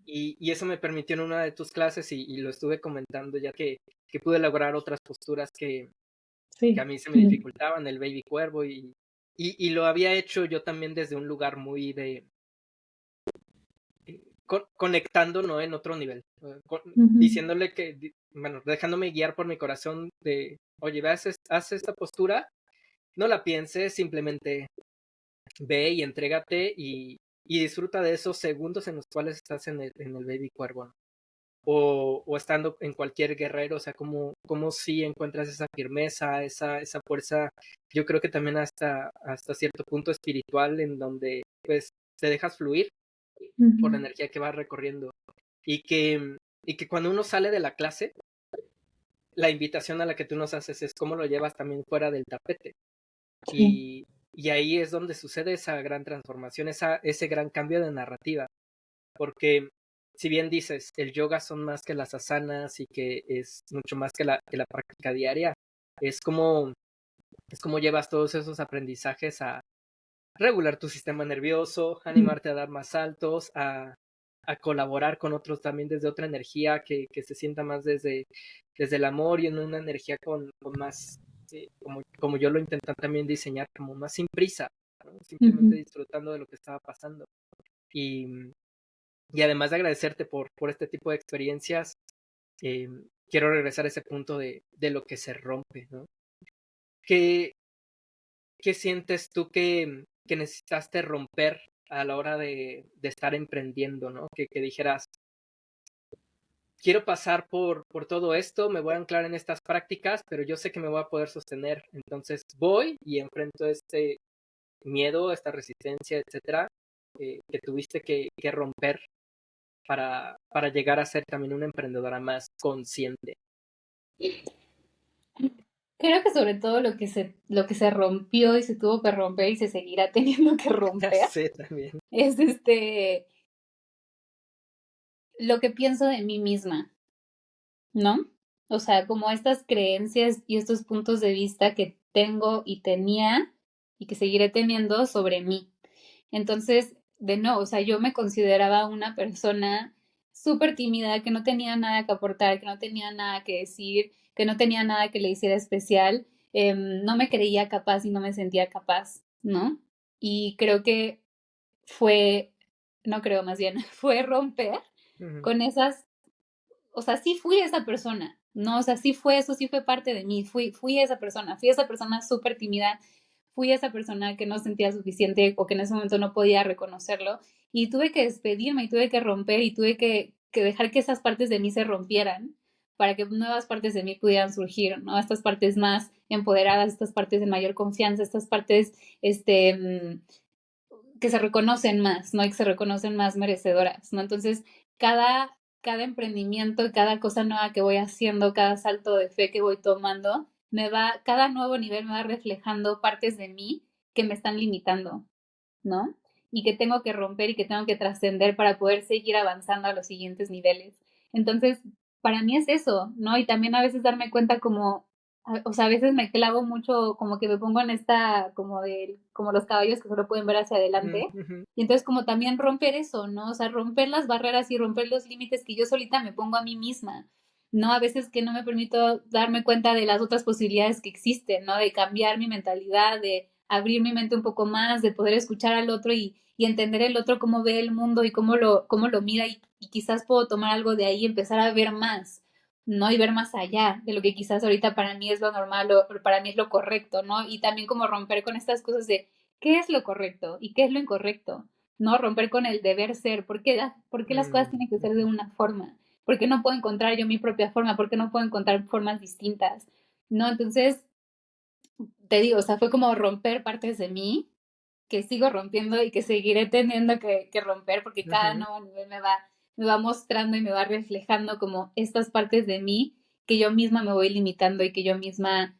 Y eso me permitió en una de tus clases y lo estuve comentando ya que pude lograr otras posturas que a Sí. mí se me dificultaban, el baby cuervo y lo había hecho yo también desde un lugar muy conectando, ¿no? En otro nivel, diciéndole bueno, dejándome guiar por mi corazón de, oye, haz esta postura, no la pienses, simplemente ve y entrégate y disfruta de esos segundos en los cuales estás en el baby cuervo, ¿no? O estando en cualquier guerrero, o sea, como si encuentras esa firmeza, esa fuerza, yo creo que también hasta cierto punto espiritual en donde pues te dejas fluir por la energía que vas recorriendo y que cuando uno sale de la clase, la invitación a la que tú nos haces es cómo lo llevas también fuera del tapete. Sí. Y ahí es donde sucede esa gran transformación, ese gran cambio de narrativa. Porque si bien dices, el yoga son más que las asanas y que es mucho más que la práctica diaria, es como, es como llevas todos esos aprendizajes a regular tu sistema nervioso, animarte a dar más saltos, a colaborar con otros también desde otra energía que se sienta más desde el amor y en una energía con más, como yo lo intenté también diseñar, como más sin prisa, ¿no? Simplemente Ujú. disfrutando de lo que estaba pasando. Y, y además de agradecerte por este tipo de experiencias, eh, quiero regresar a ese punto de lo que se rompe, ¿no? ¿Qué, qué sientes tú que necesitaste romper a la hora de estar emprendiendo, ¿no? Que dijeras, quiero pasar por todo esto, me voy a anclar en estas prácticas, pero yo sé que me voy a poder sostener. Entonces voy y enfrento este miedo, esta resistencia, etcétera, que tuviste que romper para llegar a ser también una emprendedora más consciente. Creo que sobre todo lo que se rompió y se tuvo que romper y se seguirá teniendo que Ya romper sé también. es lo que pienso de mí misma, ¿no? O sea, como estas creencias y estos puntos de vista que tengo y tenía y que seguiré teniendo sobre mí. Entonces, de nuevo, o sea, yo me consideraba una persona súper tímida, que no tenía nada que aportar, que no tenía nada que decir, que no tenía nada que le hiciera especial, no me creía capaz y no me sentía capaz, ¿no? Y creo que fue, no creo más bien, fue romper Ujú, con esas, o sea, sí fui esa persona, ¿no? O sea, sí fue eso, sí fue parte de mí, fui esa persona súper tímida, fui esa persona que no sentía suficiente o que en ese momento no podía reconocerlo y tuve que despedirme y tuve que romper y tuve que dejar que esas partes de mí se rompieran para que nuevas partes de mí pudieran surgir, ¿no? Estas partes más empoderadas, estas partes de mayor confianza, estas partes, que se reconocen más, ¿no? Y que se reconocen más merecedoras, ¿no? Entonces, cada emprendimiento, cada cosa nueva que voy haciendo, cada salto de fe que voy tomando, cada nuevo nivel me va reflejando partes de mí que me están limitando, ¿no? Y que tengo que romper y que tengo que trascender para poder seguir avanzando a los siguientes niveles. Entonces, para mí es eso, ¿no? Y también a veces darme cuenta como, o sea, a veces me clavo mucho, como que me pongo en esta, como los caballos que solo pueden ver hacia ujú, adelante. ujú, Y entonces como también romper eso, ¿no? O sea, romper las barreras y romper los límites que yo solita me pongo a mí misma, ¿no? A veces que no me permito darme cuenta de las otras posibilidades que existen, ¿no? De cambiar mi mentalidad, de abrir mi mente un poco más, de poder escuchar al otro y entender el otro cómo ve el mundo y cómo lo mira y quizás puedo tomar algo de ahí y empezar a ver más, ¿no? Y ver más allá de lo que quizás ahorita para mí es lo normal o para mí es lo correcto, ¿no? Y también como romper con estas cosas de qué es lo correcto y qué es lo incorrecto, ¿no? Romper con el deber ser, ¿por qué las cosas tienen que ser de una forma? ¿Por qué no puedo encontrar yo mi propia forma? ¿Por qué no puedo encontrar formas distintas? ¿No? Entonces, te digo, o sea, fue como romper partes de mí que sigo rompiendo y que seguiré teniendo que romper porque cada ujú. nuevo nivel me va mostrando y me va reflejando como estas partes de mí que yo misma me voy limitando y que yo misma,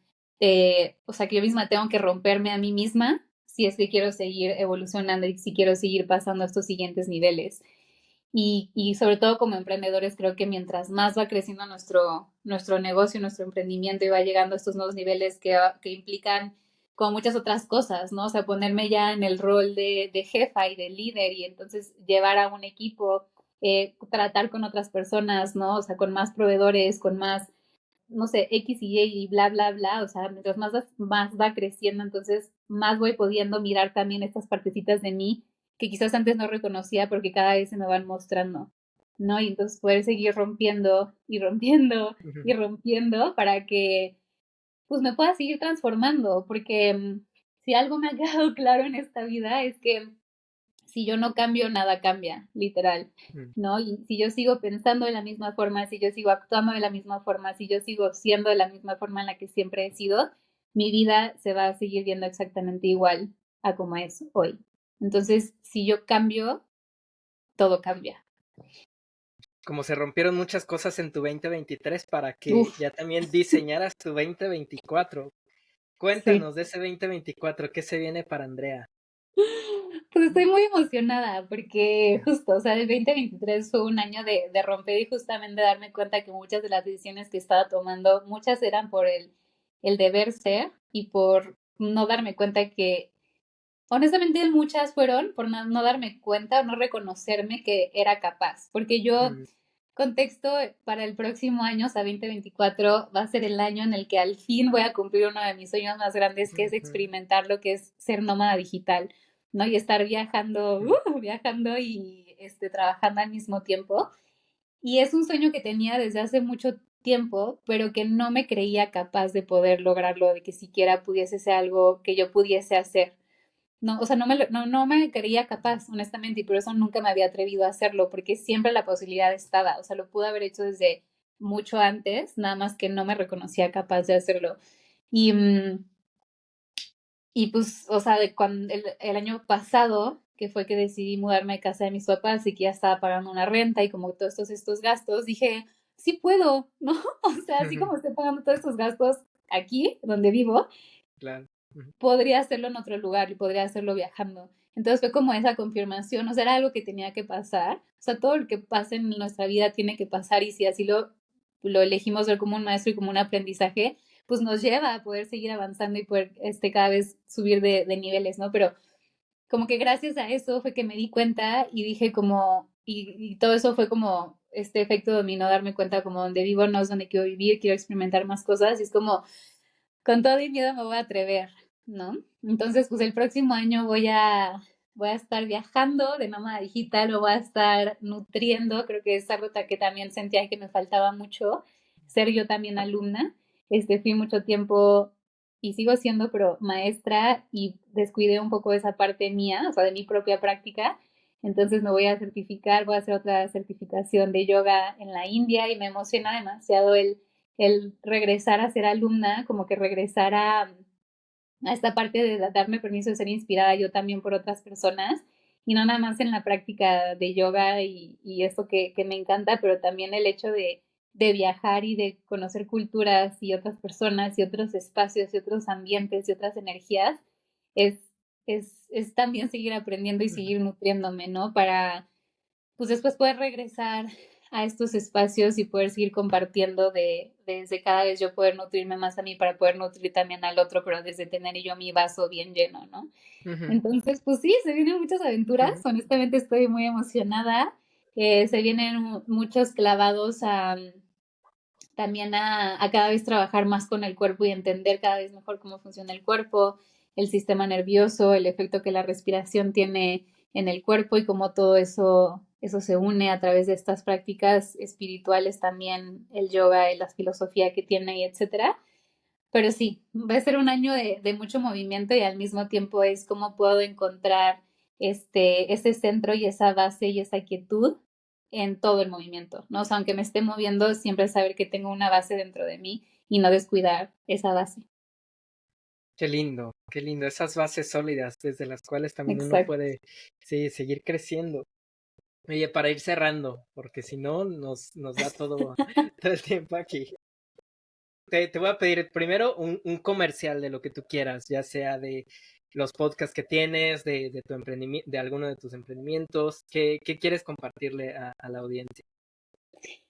o sea, que yo misma tengo que romperme a mí misma si es que quiero seguir evolucionando y si quiero seguir pasando a estos siguientes niveles. Y sobre todo como emprendedores, creo que mientras más va creciendo nuestro negocio, nuestro emprendimiento y va llegando a estos nuevos niveles que implican como muchas otras cosas, ¿no? O sea, ponerme ya en el rol de jefa y de líder y entonces llevar a un equipo, tratar con otras personas, ¿no? O sea, con más proveedores, con más, no sé, X y Y bla, bla, bla. O sea, mientras más va creciendo, entonces más voy pudiendo mirar también estas partecitas de mí que quizás antes no reconocía porque cada vez se me van mostrando, ¿no? Y entonces poder seguir rompiendo y rompiendo y rompiendo para que pues me pueda seguir transformando, porque si algo me ha quedado claro en esta vida es que si yo no cambio, nada cambia, literal, Ujú. ¿no? Y si yo sigo pensando de la misma forma, si yo sigo actuando de la misma forma, si yo sigo siendo de la misma forma en la que siempre he sido, mi vida se va a seguir viendo exactamente igual a como es hoy. Entonces, si yo cambio, todo cambia. Como se rompieron muchas cosas en tu 2023 para que Uf, ya también diseñaras tu 2024. sí. Cuéntanos de ese 2024, ¿qué se viene para Andrea? Pues estoy muy emocionada porque justo, o sea, el 2023 fue un año de romper y justamente darme cuenta que muchas de las decisiones que estaba tomando, muchas eran por el deber ser y por no darme cuenta que honestamente muchas fueron por no darme cuenta o no reconocerme que era capaz, porque yo, contexto, para el próximo año, o sea, 2024, va a ser el año en el que al fin voy a cumplir uno de mis sueños más grandes, que es experimentar lo que es ser nómada digital, ¿no? Y estar viajando y trabajando al mismo tiempo. Y es un sueño que tenía desde hace mucho tiempo, pero que no me creía capaz de poder lograrlo, de que siquiera pudiese ser algo que yo pudiese hacer. No, o sea, no me creía capaz, honestamente, y por eso nunca me había atrevido a hacerlo, porque siempre la posibilidad estaba, o sea, lo pude haber hecho desde mucho antes, nada más que no me reconocía capaz de hacerlo. Y, y pues, o sea, de cuando el año pasado, que fue que decidí mudarme a casa de mis papás y que ya estaba pagando una renta y como todos estos gastos, dije, sí puedo, ¿no? O sea, así como estoy pagando todos estos gastos aquí, donde vivo, Claro. podría hacerlo en otro lugar y podría hacerlo viajando. Entonces fue como esa confirmación, o sea, era algo que tenía que pasar. O sea, todo lo que pasa en nuestra vida tiene que pasar y si así lo elegimos ver como un maestro y como un aprendizaje, pues nos lleva a poder seguir avanzando y poder cada vez subir de niveles, ¿no? Pero como que gracias a eso fue que me di cuenta y dije como, y todo eso fue como este efecto dominó, darme cuenta como donde vivo no es donde quiero vivir, quiero experimentar más cosas y es como con todo y miedo me voy a atrever, ¿no? Entonces, pues el próximo año voy a estar viajando de nómada digital, o voy a estar nutriendo, creo que esa ruta que también sentía que me faltaba mucho, ser yo también alumna. Fui mucho tiempo y sigo siendo, pero maestra y descuidé un poco esa parte mía, o sea, de mi propia práctica. Entonces me voy a certificar, voy a hacer otra certificación de yoga en la India y me emociona demasiado el regresar a ser alumna, como que regresar a esta parte de darme permiso de ser inspirada yo también por otras personas y no nada más en la práctica de yoga y esto que me encanta, pero también el hecho de viajar y de conocer culturas y otras personas y otros espacios y otros ambientes y otras energías, es, es también seguir aprendiendo y seguir nutriéndome, ¿no? Para pues después poder regresar a estos espacios y poder seguir compartiendo desde cada vez yo poder nutrirme más a mí para poder nutrir también al otro, pero desde tener yo mi vaso bien lleno, ¿no? Entonces, pues sí, se vienen muchas aventuras, honestamente estoy muy emocionada, se vienen muchos clavados también a cada vez trabajar más con el cuerpo y entender cada vez mejor cómo funciona el cuerpo, el sistema nervioso, el efecto que la respiración tiene en el cuerpo y cómo todo eso se une a través de estas prácticas espirituales también, el yoga y la filosofía que tiene y etcétera. Pero sí, va a ser un año de mucho movimiento y al mismo tiempo es cómo puedo encontrar ese centro y esa base y esa quietud en todo el movimiento, ¿no? O sea, aunque me esté moviendo, siempre saber que tengo una base dentro de mí y no descuidar esa base. Qué lindo, qué lindo. Esas bases sólidas desde las cuales también uno Exacto. puede seguir creciendo. Oye, para ir cerrando, porque si no nos da todo el tiempo aquí. Te voy a pedir primero un comercial de lo que tú quieras, ya sea de los podcasts que tienes, de tu emprendimiento, de alguno de tus emprendimientos. ¿Qué quieres compartirle a la audiencia?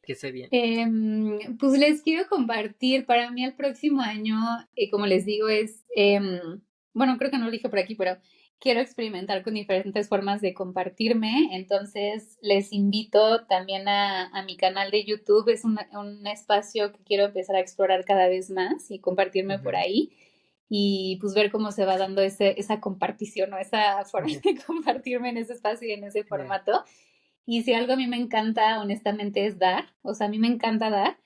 Que sé bien. Pues les quiero compartir, para mí el próximo año, como les digo, bueno, creo que no lo dije por aquí, pero quiero experimentar con diferentes formas de compartirme, entonces les invito también a mi canal de YouTube, es un espacio que quiero empezar a explorar cada vez más y compartirme por ahí y pues ver cómo se va dando esa compartición o esa forma de compartirme en ese espacio y en ese Yeah. formato. Y si algo a mí me encanta, honestamente, es dar. O sea, a mí me encanta dar.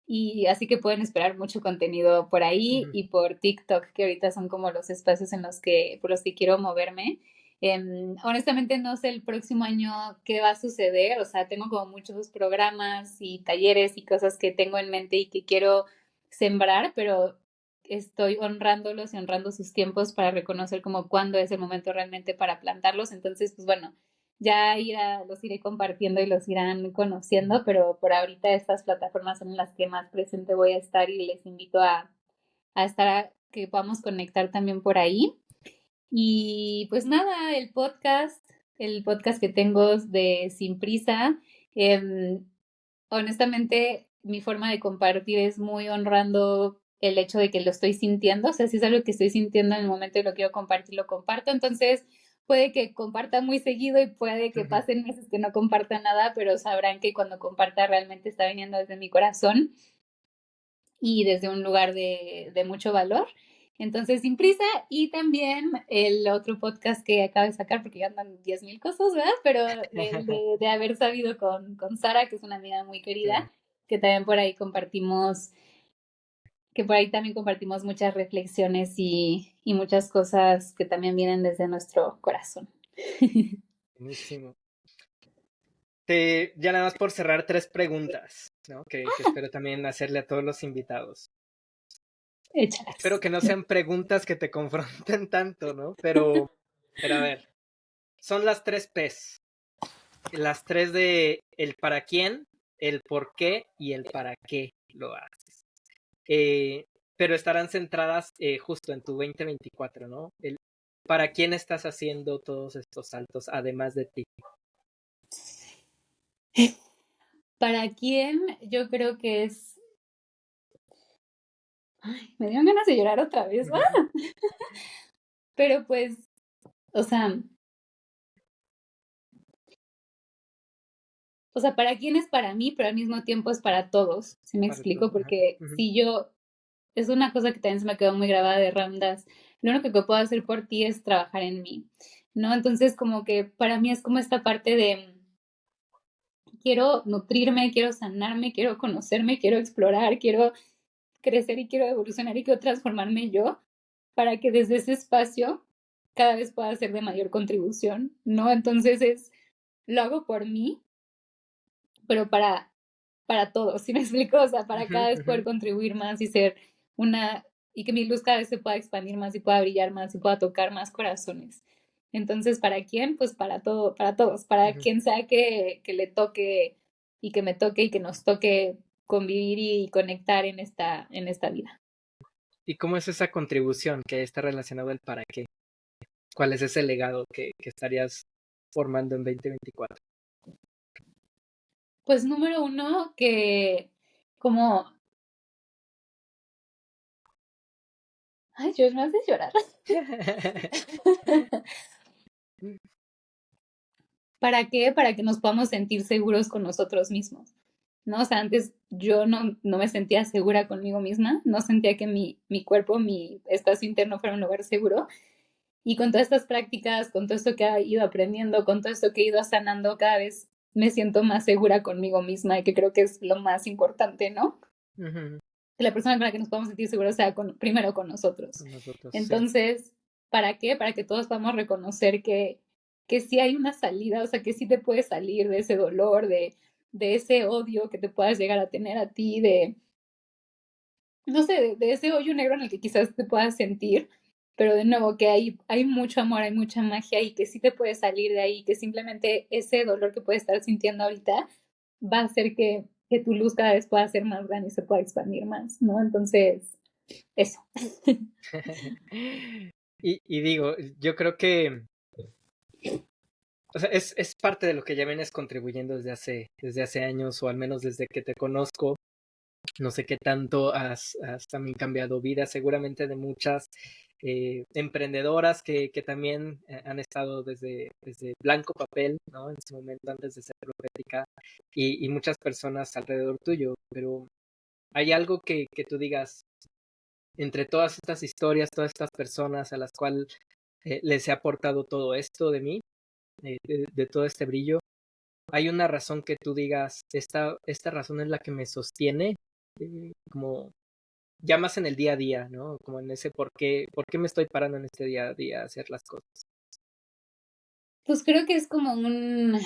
Y así que pueden esperar mucho contenido por ahí y por TikTok, que ahorita son como los espacios por los que quiero moverme. Honestamente no sé el próximo año qué va a suceder, o sea, tengo como muchos programas y talleres y cosas que tengo en mente y que quiero sembrar, pero estoy honrándolos y honrando sus tiempos para reconocer como cuándo es el momento realmente para plantarlos. Entonces, pues bueno, ya los iré compartiendo y los irán conociendo, pero por ahorita estas plataformas son en las que más presente voy a estar y les invito a estar, que podamos conectar también por ahí. Y pues nada, el podcast que tengo de Sin Prisa, honestamente mi forma de compartir es muy honrando el hecho de que lo estoy sintiendo, o sea, si es algo que estoy sintiendo en el momento y lo quiero compartir, lo comparto, entonces puede que comparta muy seguido y puede que Ujú. pasen meses que no comparta nada, pero sabrán que cuando comparta realmente está viniendo desde mi corazón y desde un lugar de mucho valor. Entonces, sin prisa, y también el otro podcast que acabo de sacar, porque ya andan 10,000 cosas, ¿verdad? Pero de haber sabido con Sara, que es una amiga muy Sí, querida, que también por ahí compartimos, que por ahí también compartimos muchas reflexiones y muchas cosas que también vienen desde nuestro corazón. buenísimo. Ya nada más por cerrar 3 preguntas, ¿no? Que espero también hacerle a todos los invitados. Espero Échalas. que no sean preguntas que te confronten tanto, ¿no? Pero a ver, son las 3 P's. Las 3 de el para quién, el por qué y el para qué lo haces. Pero estarán centradas justo en tu 2024, ¿no? El para quién estás haciendo todos estos saltos, además de ti. ¿Para quién? Yo creo que es... Ay, me dieron ganas de llorar otra vez, ¿va? Pero pues, o sea, ¿para quién es para mí? Pero al mismo tiempo es para todos, ¿sí me Para todo. explico? Ajá. Porque Ujú. si yo, es una cosa que también se me quedó muy grabada de Ramdas, lo único que puedo hacer por ti es trabajar en mí, ¿no? Entonces, como que para mí es como esta parte de, quiero nutrirme, quiero sanarme, quiero conocerme, quiero explorar, quiero crecer y quiero evolucionar y quiero transformarme yo para que desde ese espacio cada vez pueda ser de mayor contribución, ¿no? Entonces lo hago por mí, pero para todos, ¿sí me explico? O sea, para Ujú, cada vez ujú. poder contribuir más y ser una, y que mi luz cada vez se pueda expandir más y pueda brillar más y pueda tocar más corazones. Entonces, ¿para quién? Pues para todo, para todos, para Ujú. quien sea que le toque y que me toque y que nos toque convivir y conectar en esta vida. ¿Y cómo es esa contribución que está relacionado el para qué? ¿Cuál es ese legado que estarías formando en 2024? Pues número uno, que como, ay, Dios, me hace llorar. ¿Para qué? Para que nos podamos sentir seguros con nosotros mismos, ¿no? O sea, antes yo no me sentía segura conmigo misma, no sentía que mi cuerpo, mi espacio interno fuera un lugar seguro. Y con todas estas prácticas, con todo esto que he ido aprendiendo, con todo esto que he ido sanando, cada vez me siento más segura conmigo misma y que creo que es lo más importante, ¿no? Ujú. Que la persona con la que nos podamos sentir seguros sea primero con nosotros. Con nosotros, sí. Entonces, ¿para qué? Para que todos podamos reconocer que sí hay una salida, o sea, que sí te puedes salir de ese dolor, de ese odio que te puedas llegar a tener a ti, de, no sé, de ese hoyo negro en el que quizás te puedas sentir, pero de nuevo que hay mucho amor, hay mucha magia y que sí te puedes salir de ahí, que simplemente ese dolor que puedes estar sintiendo ahorita va a hacer que tu luz cada vez pueda ser más grande y se pueda expandir más, ¿no? Entonces, eso. Y digo, yo creo que, o sea, es parte de lo que ya vienes contribuyendo desde hace años, o al menos desde que te conozco. No sé qué tanto has también cambiado vidas, seguramente de muchas emprendedoras que también han estado desde blanco papel, ¿no? En su momento antes de ser profética, y muchas personas alrededor tuyo. Pero hay algo que tú digas, entre todas estas historias, todas estas personas a las cuales les he aportado todo esto de mí, de todo este brillo, hay una razón que tú digas, esta razón es la que me sostiene, como ya más en el día a día, ¿no? Como en ese por qué me estoy parando en este día a día a hacer las cosas. Pues creo que es como un,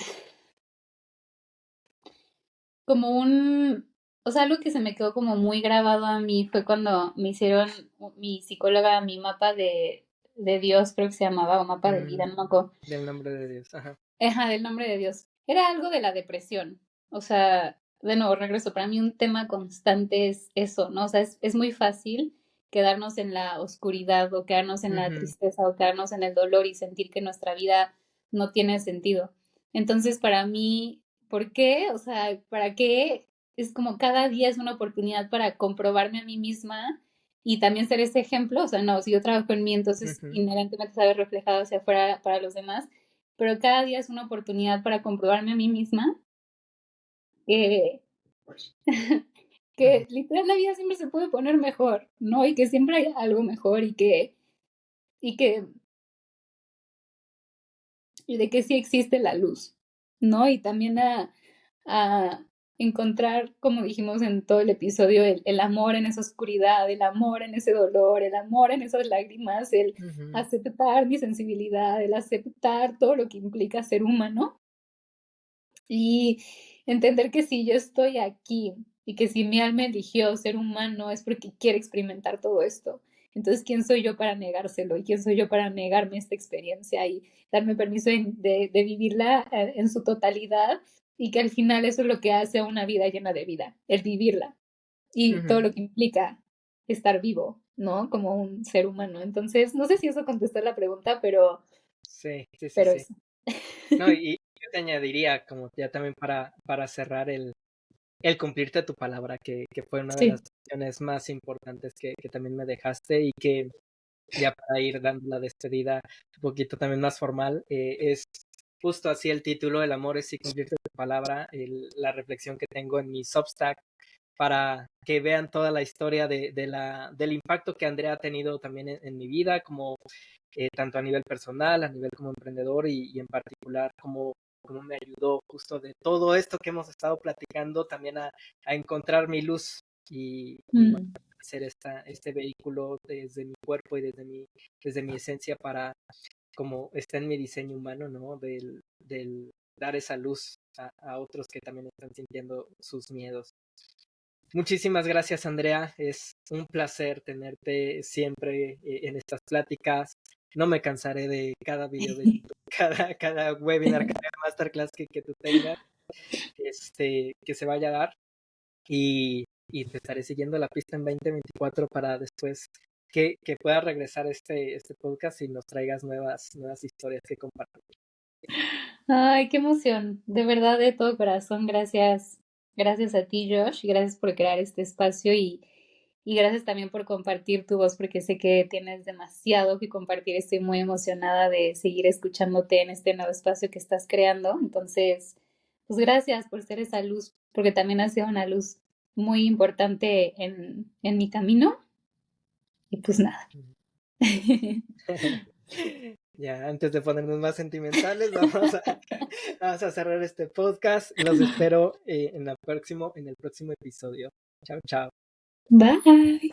o sea, algo que se me quedó como muy grabado a mí fue cuando me hicieron mi psicóloga mi mapa de Dios, creo que se llamaba, o mapa de vida, Mm, no me acuerdo. del nombre de Dios. Ajá. Ajá, del nombre de Dios. Era algo de la depresión. O sea, de nuevo, regreso. Para mí un tema constante es eso, ¿no? O sea, es muy fácil quedarnos en la oscuridad o quedarnos en la Ujú. tristeza o quedarnos en el dolor y sentir que nuestra vida no tiene sentido. Entonces, para mí, ¿por qué? O sea, ¿para qué? Es como cada día es una oportunidad para comprobarme a mí misma y también ser ese ejemplo, o sea, no, si yo trabajo en mí, entonces inherentemente saber reflejado hacia afuera para los demás, pero cada día es una oportunidad para comprobarme a mí misma que, que literal la vida siempre se puede poner mejor, ¿no? Y que siempre hay algo mejor y que, y de que sí existe la luz, ¿no? Y también a encontrar, como dijimos en todo el episodio, el amor en esa oscuridad, el amor en ese dolor, el amor en esas lágrimas, el aceptar mi sensibilidad, el aceptar todo lo que implica ser humano y entender que si yo estoy aquí y que si mi alma eligió ser humano es porque quiere experimentar todo esto. Entonces, ¿quién soy yo para negárselo? ¿Y quién soy yo para negarme esta experiencia y darme permiso de vivirla en su totalidad? Y que al final eso es lo que hace a una vida llena de vida, el vivirla y todo lo que implica estar vivo, ¿no? Como un ser humano. Entonces, no sé si eso contestó la pregunta, Sí, sí, sí, pero sí. eso. No, y yo te añadiría, como ya también para cerrar, el cumplirte tu palabra, que fue una de las Sí. lecciones más importantes que también me dejaste y que ya para ir dando la despedida un poquito también más formal, es justo así el título, El amor es sí cumplirte tu palabra, la reflexión que tengo en mi Substack para que vean toda la historia del impacto que Andrea ha tenido también en mi vida, como tanto a nivel personal, a nivel como emprendedor y en particular como me ayudó justo de todo esto que hemos estado platicando también a encontrar mi luz y bueno, hacer este vehículo desde mi cuerpo y desde mi esencia para, como está en mi diseño humano, ¿no? Del dar esa luz a otros que también están sintiendo sus miedos. Muchísimas gracias, Andrea. Es un placer tenerte siempre en estas pláticas. No me cansaré de cada video de YouTube, cada webinar, cada masterclass que tú tengas, que se vaya a dar. Y te estaré siguiendo la pista en 2024 para después que pueda regresar este podcast y nos traigas nuevas historias que compartir. Ay, qué emoción. De verdad, de todo corazón, gracias. Gracias a ti, Josh. Gracias por crear este espacio y gracias también por compartir tu voz, porque sé que tienes demasiado que compartir. Estoy muy emocionada de seguir escuchándote en este nuevo espacio que estás creando. Entonces, pues gracias por ser esa luz, porque también has sido una luz muy importante en mi camino. Y pues nada. Ya, antes de ponernos más sentimentales, vamos a cerrar este podcast. Los espero en el próximo episodio. Chao, chao. Bye.